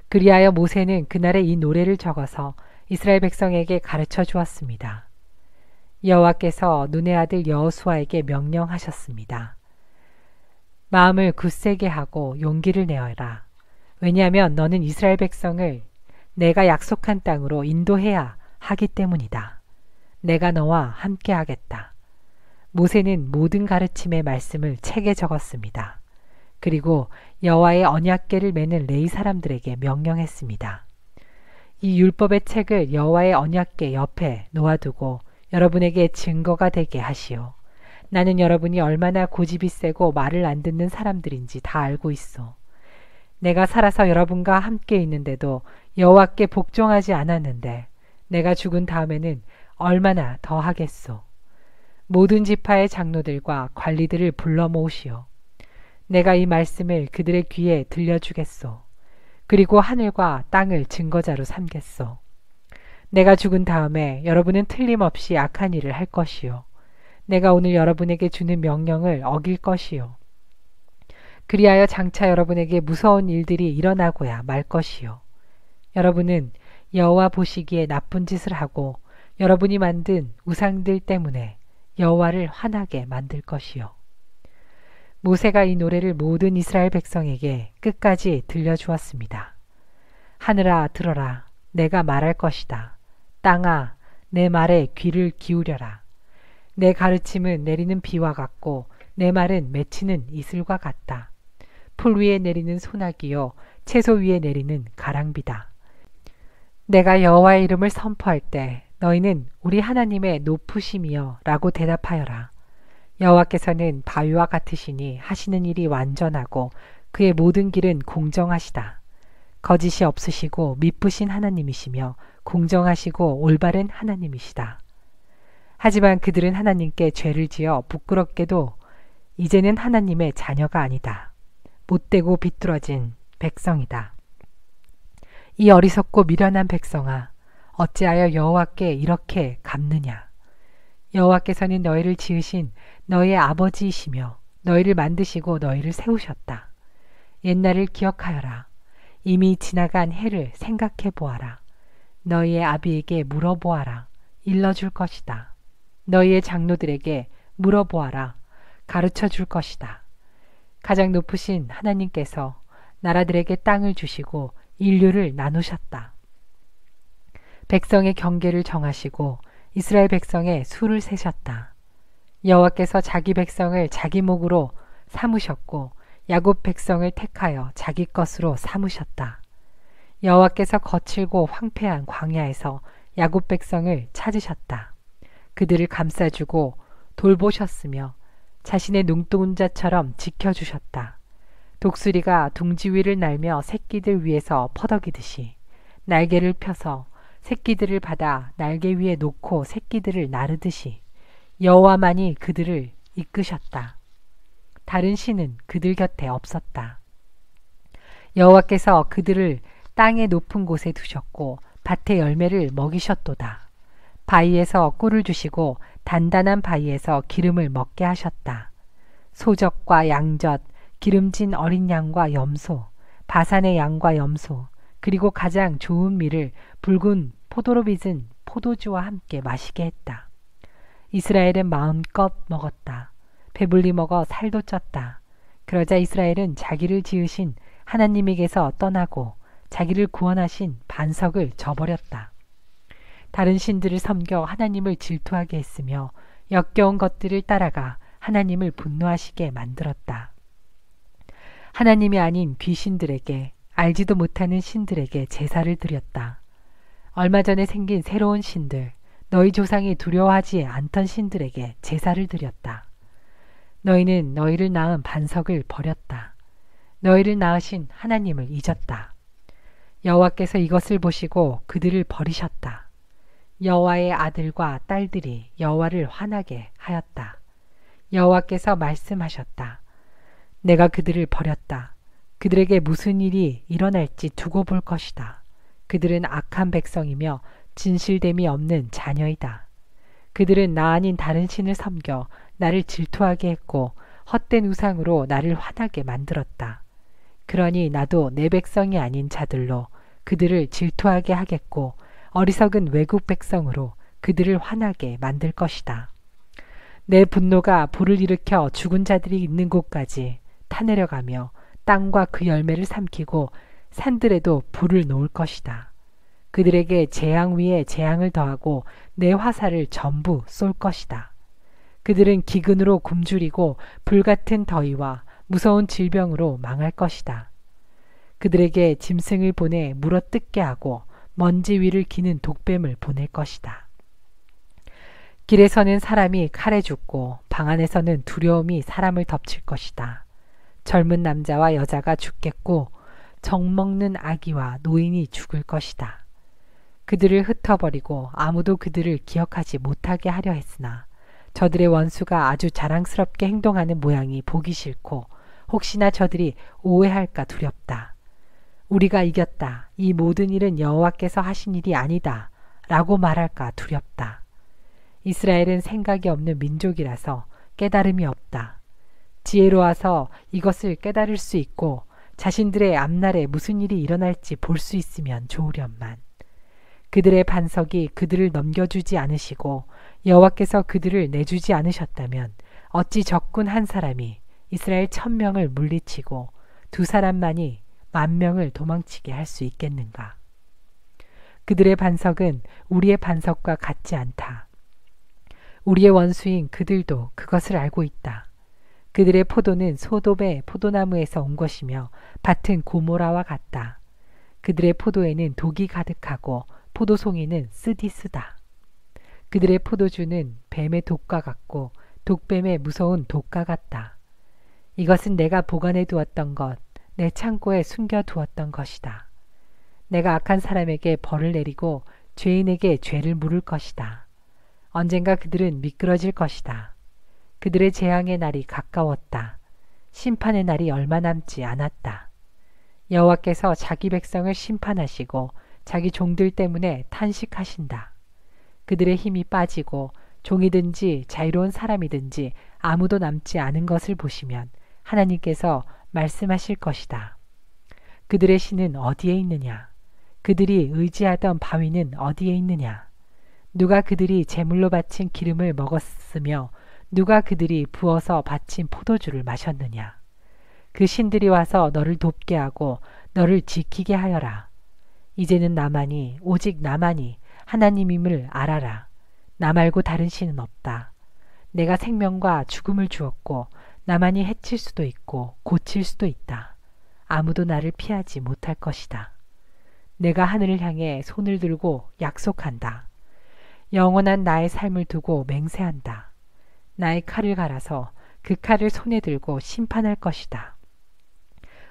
그리하여 모세는 그날에 이 노래를 적어서 이스라엘 백성에게 가르쳐 주었습니다. 여호와께서 눈의 아들 여호수아에게 명령하셨습니다. 마음을 굳세게 하고 용기를 내어라. 왜냐하면 너는 이스라엘 백성을 내가 약속한 땅으로 인도해야 하기 때문이다. 내가 너와 함께 하겠다. 모세는 모든 가르침의 말씀을 책에 적었습니다. 그리고 여호와의 언약궤를 매는 레위 사람들에게 명령했습니다. 이 율법의 책을 여호와의 언약궤 옆에 놓아두고 여러분에게 증거가 되게 하시오. 나는 여러분이 얼마나 고집이 세고 말을 안 듣는 사람들인지 다 알고 있어. 내가 살아서 여러분과 함께 있는데도 여호와께 복종하지 않았는데 내가 죽은 다음에는 얼마나 더 하겠소. 모든 지파의 장로들과 관리들을 불러 모으시오. 내가 이 말씀을 그들의 귀에 들려주겠소. 그리고 하늘과 땅을 증거자로 삼겠소. 내가 죽은 다음에 여러분은 틀림없이 악한 일을 할 것이요. 내가 오늘 여러분에게 주는 명령을 어길 것이요. 그리하여 장차 여러분에게 무서운 일들이 일어나고야 말 것이요. 여러분은 여호와 보시기에 나쁜 짓을 하고 여러분이 만든 우상들 때문에 여호와를 화나게 만들 것이요. 모세가 이 노래를 모든 이스라엘 백성에게 끝까지 들려주었습니다. 하늘아 들어라. 내가 말할 것이다. 땅아 내 말에 귀를 기울여라. 내 가르침은 내리는 비와 같고 내 말은 맺히는 이슬과 같다. 풀 위에 내리는 소나기요 채소 위에 내리는 가랑비다. 내가 여호와의 이름을 선포할 때 너희는 우리 하나님의 높으심이여 라고 대답하여라. 여호와께서는 바위와 같으시니 하시는 일이 완전하고 그의 모든 길은 공정하시다. 거짓이 없으시고 미쁘신 하나님이시며 공정하시고 올바른 하나님이시다. 하지만 그들은 하나님께 죄를 지어 부끄럽게도 이제는 하나님의 자녀가 아니다. 못되고 비뚤어진 백성이다. 이 어리석고 미련한 백성아, 어찌하여 여호와께 이렇게 갚느냐? 여호와께서는 너희를 지으신 너희의 아버지이시며 너희를 만드시고 너희를 세우셨다. 옛날을 기억하여라. 이미 지나간 해를 생각해 보아라. 너희의 아비에게 물어보아라. 일러줄 것이다. 너희의 장로들에게 물어보아라. 가르쳐 줄 것이다. 가장 높으신 하나님께서 나라들에게 땅을 주시고 인류를 나누셨다. 백성의 경계를 정하시고 이스라엘 백성의 수를 세셨다. 여호와께서 자기 백성을 자기 목으로 삼으셨고 야곱 백성을 택하여 자기 것으로 삼으셨다. 여호와께서 거칠고 황폐한 광야에서 야곱 백성을 찾으셨다. 그들을 감싸주고 돌보셨으며 자신의 눈동자처럼 지켜주셨다. 독수리가 둥지 위를 날며 새끼들 위에서 퍼덕이듯이 날개를 펴서 새끼들을 받아 날개 위에 놓고 새끼들을 나르듯이 여호와만이 그들을 이끄셨다. 다른 신은 그들 곁에 없었다. 여호와께서 그들을 땅의 높은 곳에 두셨고 밭의 열매를 먹이셨도다. 바위에서 꿀을 주시고 단단한 바위에서 기름을 먹게 하셨다. 소적과 양젖, 기름진 어린 양과 염소, 바산의 양과 염소, 그리고 가장 좋은 밀을 붉은 포도로 빚은 포도주와 함께 마시게 했다. 이스라엘은 마음껏 먹었다. 배불리 먹어 살도 쪘다. 그러자 이스라엘은 자기를 지으신 하나님에게서 떠나고 자기를 구원하신 반석을 저버렸다. 다른 신들을 섬겨 하나님을 질투하게 했으며 역겨운 것들을 따라가 하나님을 분노하시게 만들었다. 하나님이 아닌 귀신들에게, 알지도 못하는 신들에게 제사를 드렸다. 얼마 전에 생긴 새로운 신들, 너희 조상이 두려워하지 않던 신들에게 제사를 드렸다. 너희는 너희를 낳은 반석을 버렸다. 너희를 낳으신 하나님을 잊었다. 여호와께서 이것을 보시고 그들을 버리셨다. 여호와의 아들과 딸들이 여호와를 화나게 하였다. 여호와께서 말씀하셨다. 내가 그들을 버렸다. 그들에게 무슨 일이 일어날지 두고 볼 것이다. 그들은 악한 백성이며 진실됨이 없는 자녀이다. 그들은 나 아닌 다른 신을 섬겨 나를 질투하게 했고 헛된 우상으로 나를 화나게 만들었다. 그러니 나도 내 백성이 아닌 자들로 그들을 질투하게 하겠고 어리석은 외국 백성으로 그들을 화나게 만들 것이다. 내 분노가 불을 일으켜 죽은 자들이 있는 곳까지 타내려가며 땅과 그 열매를 삼키고 산들에도 불을 놓을 것이다. 그들에게 재앙 위에 재앙을 더하고 내 화살을 전부 쏠 것이다. 그들은 기근으로 굶주리고 불같은 더위와 무서운 질병으로 망할 것이다. 그들에게 짐승을 보내 물어뜯게 하고 먼지 위를 기는 독뱀을 보낼 것이다. 길에서는 사람이 칼에 죽고 방 안에서는 두려움이 사람을 덮칠 것이다. 젊은 남자와 여자가 죽겠고 정먹는 아기와 노인이 죽을 것이다. 그들을 흩어버리고 아무도 그들을 기억하지 못하게 하려 했으나 저들의 원수가 아주 자랑스럽게 행동하는 모양이 보기 싫고 혹시나 저들이 오해할까 두렵다. 우리가 이겼다. 이 모든 일은 여호와께서 하신 일이 아니다. 라고 말할까 두렵다. 이스라엘은 생각이 없는 민족이라서 깨달음이 없다. 지혜로워서 이것을 깨달을 수 있고 자신들의 앞날에 무슨 일이 일어날지 볼 수 있으면 좋으련만. 그들의 반석이 그들을 넘겨주지 않으시고 여호와께서 그들을 내주지 않으셨다면 어찌 적군 한 사람이 이스라엘 1000명을 물리치고 두 사람만이 10,000명을 도망치게 할 수 있겠는가? 그들의 반석은 우리의 반석과 같지 않다. 우리의 원수인 그들도 그것을 알고 있다. 그들의 포도는 소돔의 포도나무에서 온 것이며 밭은 고모라와 같다. 그들의 포도에는 독이 가득하고 포도송이는 쓰디 쓰다. 그들의 포도주는 뱀의 독과 같고 독뱀의 무서운 독과 같다. 이것은 내가 보관해 두었던 것, 내 창고에 숨겨 두었던 것이다. 내가 악한 사람에게 벌을 내리고 죄인에게 죄를 물을 것이다. 언젠가 그들은 미끄러질 것이다. 그들의 재앙의 날이 가까웠다. 심판의 날이 얼마 남지 않았다. 여호와께서 자기 백성을 심판하시고 자기 종들 때문에 탄식하신다. 그들의 힘이 빠지고 종이든지 자유로운 사람이든지 아무도 남지 않은 것을 보시면 하나님께서 말씀하실 것이다. 그들의 신은 어디에 있느냐? 그들이 의지하던 바위는 어디에 있느냐? 누가 그들이 제물로 바친 기름을 먹었으며 누가 그들이 부어서 바친 포도주를 마셨느냐? 그 신들이 와서 너를 돕게 하고 너를 지키게 하여라. 이제는 나만이 오직 나만이 하나님임을 알아라. 나 말고 다른 신은 없다. 내가 생명과 죽음을 주었고 나만이 해칠 수도 있고 고칠 수도 있다. 아무도 나를 피하지 못할 것이다. 내가 하늘을 향해 손을 들고 약속한다. 영원한 나의 삶을 두고 맹세한다. 나의 칼을 갈아서 그 칼을 손에 들고 심판할 것이다.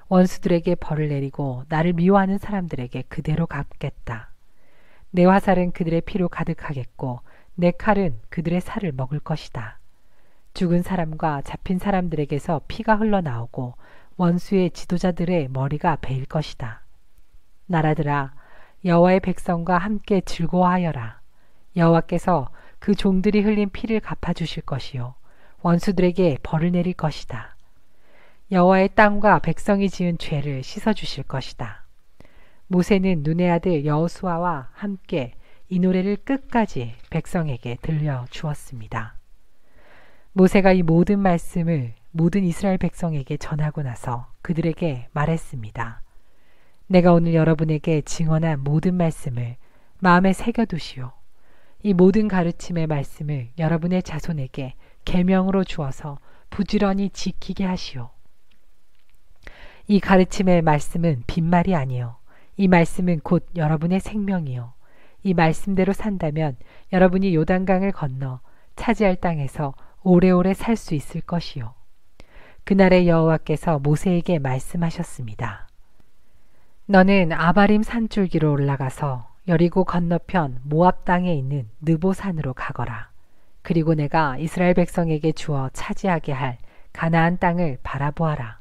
원수들에게 벌을 내리고 나를 미워하는 사람들에게 그대로 갚겠다. 내 화살은 그들의 피로 가득하겠고 내 칼은 그들의 살을 먹을 것이다. 죽은 사람과 잡힌 사람들에게서 피가 흘러나오고 원수의 지도자들의 머리가 베일 것이다. 나라들아, 여호와의 백성과 함께 즐거워하여라. 여호와께서 그 종들이 흘린 피를 갚아주실 것이요 원수들에게 벌을 내릴 것이다. 여호와의 땅과 백성이 지은 죄를 씻어주실 것이다. 모세는 눈의 아들 여호수아와 함께 이 노래를 끝까지 백성에게 들려주었습니다. 모세가 이 모든 말씀을 모든 이스라엘 백성에게 전하고 나서 그들에게 말했습니다. 내가 오늘 여러분에게 증언한 모든 말씀을 마음에 새겨두시오. 이 모든 가르침의 말씀을 여러분의 자손에게 계명으로 주어서 부지런히 지키게 하시오. 이 가르침의 말씀은 빈말이 아니요. 이 말씀은 곧 여러분의 생명이요. 이 말씀대로 산다면 여러분이 요단강을 건너 차지할 땅에서 오래오래 살 수 있을 것이요. 그날에 여호와께서 모세에게 말씀하셨습니다. 너는 아바림 산줄기로 올라가서 여리고 건너편 모압 땅에 있는 느보산으로 가거라. 그리고 내가 이스라엘 백성에게 주어 차지하게 할 가나안 땅을 바라보아라.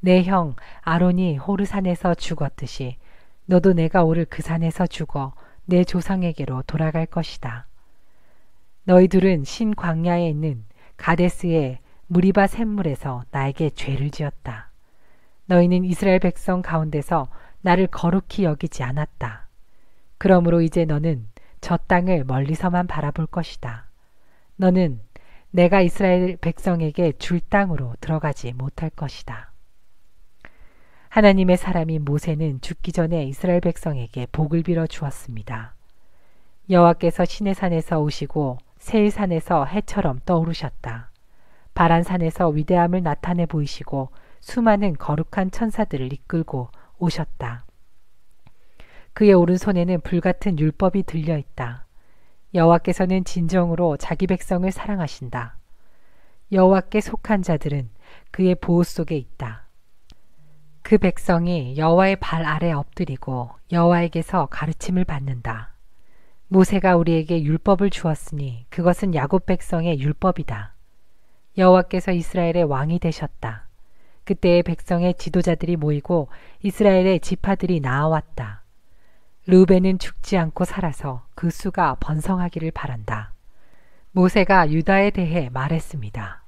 내 형 아론이 호르산에서 죽었듯이 너도 내가 오를 그 산에서 죽어 내 조상에게로 돌아갈 것이다. 너희 둘은 신 광야에 있는 가데스의 무리바 샘물에서 나에게 죄를 지었다. 너희는 이스라엘 백성 가운데서 나를 거룩히 여기지 않았다. 그러므로 이제 너는 저 땅을 멀리서만 바라볼 것이다. 너는 내가 이스라엘 백성에게 줄 땅으로 들어가지 못할 것이다. 하나님의 사람인 모세는 죽기 전에 이스라엘 백성에게 복을 빌어 주었습니다. 여호와께서 시내산에서 오시고 세일산에서 해처럼 떠오르셨다. 바란산에서 위대함을 나타내 보이시고 수많은 거룩한 천사들을 이끌고 오셨다. 그의 오른손에는 불같은 율법이 들려있다. 여호와께서는 진정으로 자기 백성을 사랑하신다. 여호와께 속한 자들은 그의 보호 속에 있다. 그 백성이 여호와의 발 아래 엎드리고 여호와에게서 가르침을 받는다. 모세가 우리에게 율법을 주었으니 그것은 야곱 백성의 율법이다. 여호와께서 이스라엘의 왕이 되셨다. 그때의 백성의 지도자들이 모이고 이스라엘의 지파들이 나아왔다. 르우벤은 죽지 않고 살아서 그 수가 번성하기를 바란다. 모세가 유다에 대해 말했습니다.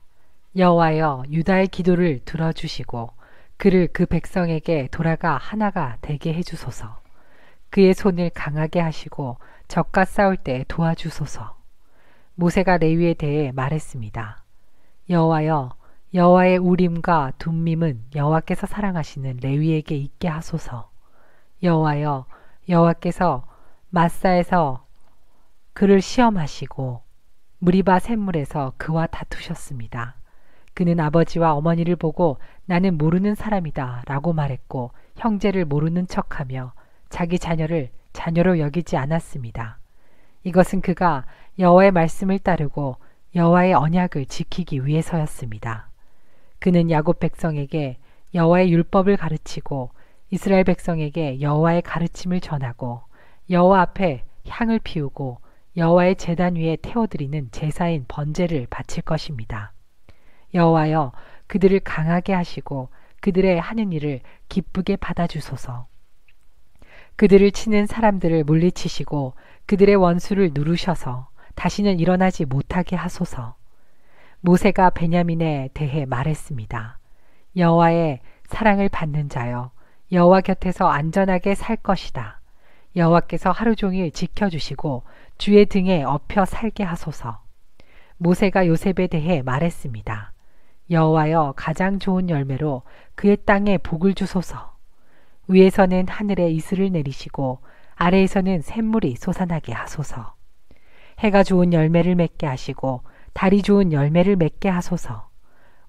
여호와여, 유다의 기도를 들어주시고 그를 그 백성에게 돌아가 하나가 되게 해주소서. 그의 손을 강하게 하시고 적과 싸울 때 도와주소서. 모세가 레위에 대해 말했습니다. 여호와여, 여호와의 우림과 둠밈은 여호와께서 사랑하시는 레위에게 있게 하소서. 여호와여, 여호와께서 마사에서 그를 시험하시고 무리바 샘물에서 그와 다투셨습니다. 그는 아버지와 어머니를 보고 나는 모르는 사람이다 라고 말했고 형제를 모르는 척하며 자기 자녀를 자녀로 여기지 않았습니다. 이것은 그가 여호와의 말씀을 따르고 여호와의 언약을 지키기 위해서였습니다. 그는 야곱 백성에게 여호와의 율법을 가르치고 이스라엘 백성에게 여호와의 가르침을 전하고 여호와 앞에 향을 피우고 여호와의 제단 위에 태워드리는 제사인 번제를 바칠 것입니다. 여호와여, 그들을 강하게 하시고 그들의 하는 일을 기쁘게 받아주소서. 그들을 치는 사람들을 물리치시고 그들의 원수를 누르셔서 다시는 일어나지 못하게 하소서. 모세가 베냐민에 대해 말했습니다. 여호와의 사랑을 받는 자여, 여호와 곁에서 안전하게 살 것이다. 여호와께서 하루 종일 지켜주시고 주의 등에 엎혀 살게 하소서. 모세가 요셉에 대해 말했습니다. 여호와여, 가장 좋은 열매로 그의 땅에 복을 주소서. 위에서는 하늘에 이슬을 내리시고 아래에서는 샘물이 솟아나게 하소서. 해가 좋은 열매를 맺게 하시고 달이 좋은 열매를 맺게 하소서.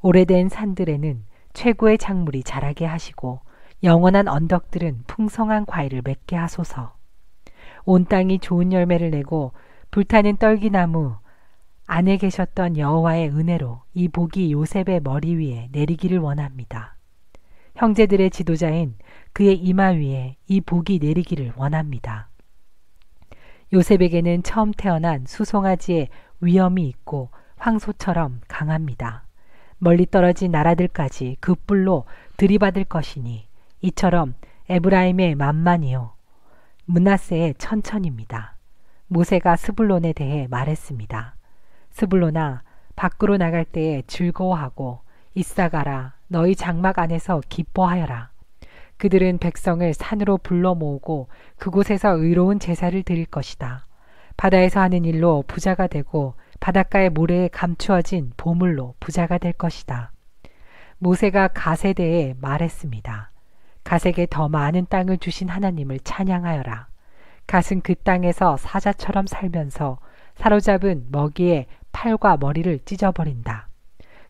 오래된 산들에는 최고의 작물이 자라게 하시고 영원한 언덕들은 풍성한 과일을 맺게 하소서. 온 땅이 좋은 열매를 내고 불타는 떨기나무 안에 계셨던 여호와의 은혜로 이 복이 요셉의 머리 위에 내리기를 원합니다. 형제들의 지도자인 그의 이마 위에 이 복이 내리기를 원합니다. 요셉에게는 처음 태어난 수송아지의 위엄이 있고 황소처럼 강합니다. 멀리 떨어진 나라들까지 그 뿔로 들이받을 것이니 이처럼 에브라임의 만만이요 므낫세의 천천입니다. 모세가 스불론에 대해 말했습니다. 스불론아, 밖으로 나갈 때에 즐거워하고 이사가라, 너희 장막 안에서 기뻐하여라. 그들은 백성을 산으로 불러 모으고 그곳에서 의로운 제사를 드릴 것이다. 바다에서 하는 일로 부자가 되고 바닷가의 모래에 감추어진 보물로 부자가 될 것이다. 모세가 갓에 대해 말했습니다. 갓에게 더 많은 땅을 주신 하나님을 찬양하여라. 갓은 그 땅에서 사자처럼 살면서 사로잡은 먹이의 팔과 머리를 찢어버린다.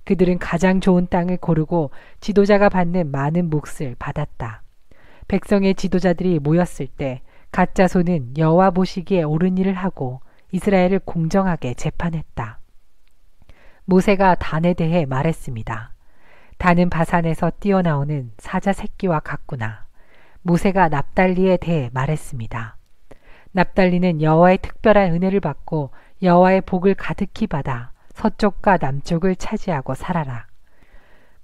그들은 가장 좋은 땅을 고르고 지도자가 받는 많은 몫을 받았다. 백성의 지도자들이 모였을 때 갓 자손은 여호와 보시기에 옳은 일을 하고 이스라엘을 공정하게 재판했다. 모세가 단에 대해 말했습니다. 단은 바산에서 뛰어나오는 사자 새끼와 같구나. 모세가 납달리에 대해 말했습니다. 납달리는 여호와의 특별한 은혜를 받고 여호와의 복을 가득히 받아 서쪽과 남쪽을 차지하고 살아라.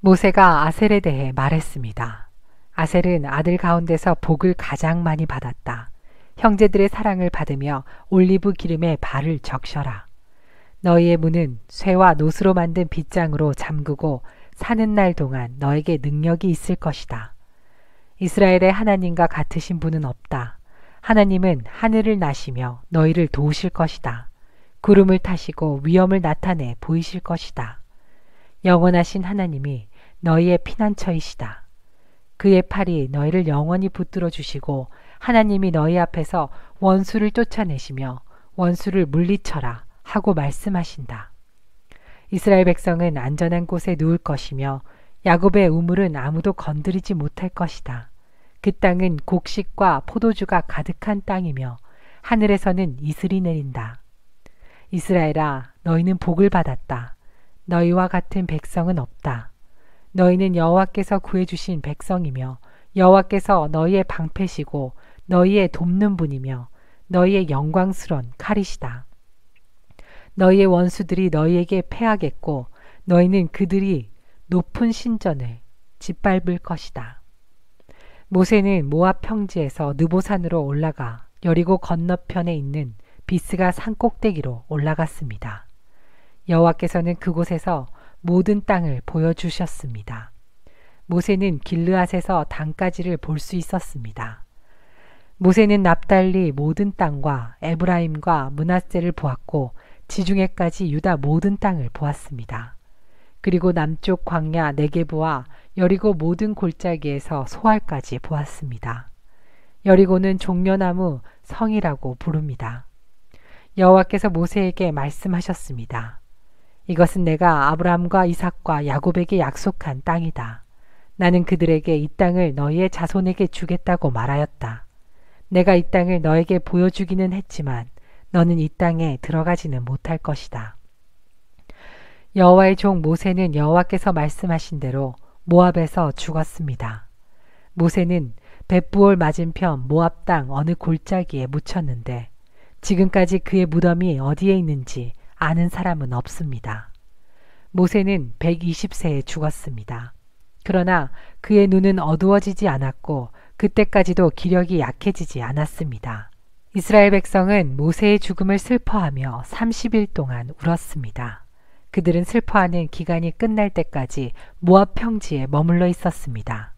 모세가 아셀에 대해 말했습니다. 아셀은 아들 가운데서 복을 가장 많이 받았다. 형제들의 사랑을 받으며 올리브 기름에 발을 적셔라. 너희의 문은 쇠와 노스로 만든 빗장으로 잠그고 사는 날 동안 너에게 능력이 있을 것이다. 이스라엘의 하나님과 같으신 분은 없다. 하나님은 하늘을 나시며 너희를 도우실 것이다. 구름을 타시고 위엄을 나타내 보이실 것이다. 영원하신 하나님이 너희의 피난처이시다. 그의 팔이 너희를 영원히 붙들어 주시고 하나님이 너희 앞에서 원수를 쫓아내시며 원수를 물리쳐라 하고 말씀하신다. 이스라엘 백성은 안전한 곳에 누울 것이며 야곱의 우물은 아무도 건드리지 못할 것이다. 그 땅은 곡식과 포도주가 가득한 땅이며 하늘에서는 이슬이 내린다. 이스라엘아, 너희는 복을 받았다. 너희와 같은 백성은 없다. 너희는 여호와께서 구해주신 백성이며 여호와께서 너희의 방패시고 너희의 돕는 분이며 너희의 영광스러운 칼이시다. 너희의 원수들이 너희에게 패하겠고 너희는 그들이 높은 신전을 짓밟을 것이다. 모세는 모압 평지에서 느보산으로 올라가 여리고 건너편에 있는 비스가 산 꼭대기로 올라갔습니다. 여호와께서는 그곳에서 모든 땅을 보여주셨습니다. 모세는 길르앗에서 단가지를 볼 수 있었습니다. 모세는 납달리 모든 땅과 에브라임과 므낫세를 보았고 지중해까지 유다 모든 땅을 보았습니다. 그리고 남쪽 광야 네게브와 여리고 모든 골짜기에서 소알까지 보았습니다. 여리고는 종려나무 성이라고 부릅니다. 여호와께서 모세에게 말씀하셨습니다. 이것은 내가 아브라함과 이삭과 야곱에게 약속한 땅이다. 나는 그들에게 이 땅을 너희의 자손에게 주겠다고 말하였다. 내가 이 땅을 너에게 보여주기는 했지만 너는 이 땅에 들어가지는 못할 것이다. 여호와의 종 모세는 여호와께서 말씀하신 대로 모압에서 죽었습니다. 모세는 벳부올 맞은편 모압 땅 어느 골짜기에 묻혔는데 지금까지 그의 무덤이 어디에 있는지 아는 사람은 없습니다. 모세는 120세에 죽었습니다. 그러나 그의 눈은 어두워지지 않았고 그때까지도 기력이 약해지지 않았습니다. 이스라엘 백성은 모세의 죽음을 슬퍼하며 30일 동안 울었습니다. 그들은 슬퍼하는 기간이 끝날 때까지 모압 평지에 머물러 있었습니다.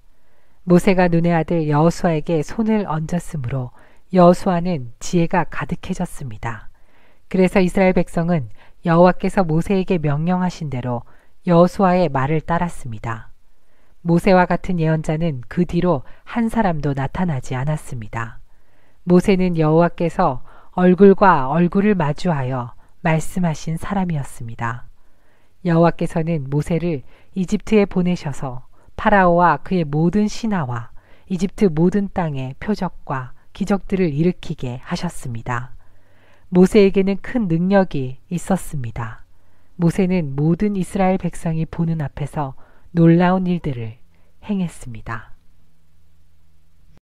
모세가 눈의 아들 여호수아에게 손을 얹었으므로 여호수아는 지혜가 가득해졌습니다. 그래서 이스라엘 백성은 여호와께서 모세에게 명령하신 대로 여호수아의 말을 따랐습니다. 모세와 같은 예언자는 그 뒤로 한 사람도 나타나지 않았습니다. 모세는 여호와께서 얼굴과 얼굴을 마주하여 말씀하신 사람이었습니다. 여호와께서는 모세를 이집트에 보내셔서 파라오와 그의 모든 신하와 이집트 모든 땅에 표적과 기적들을 일으키게 하셨습니다. 모세에게는 큰 능력이 있었습니다. 모세는 모든 이스라엘 백성이 보는 앞에서 놀라운 일들을 행했습니다.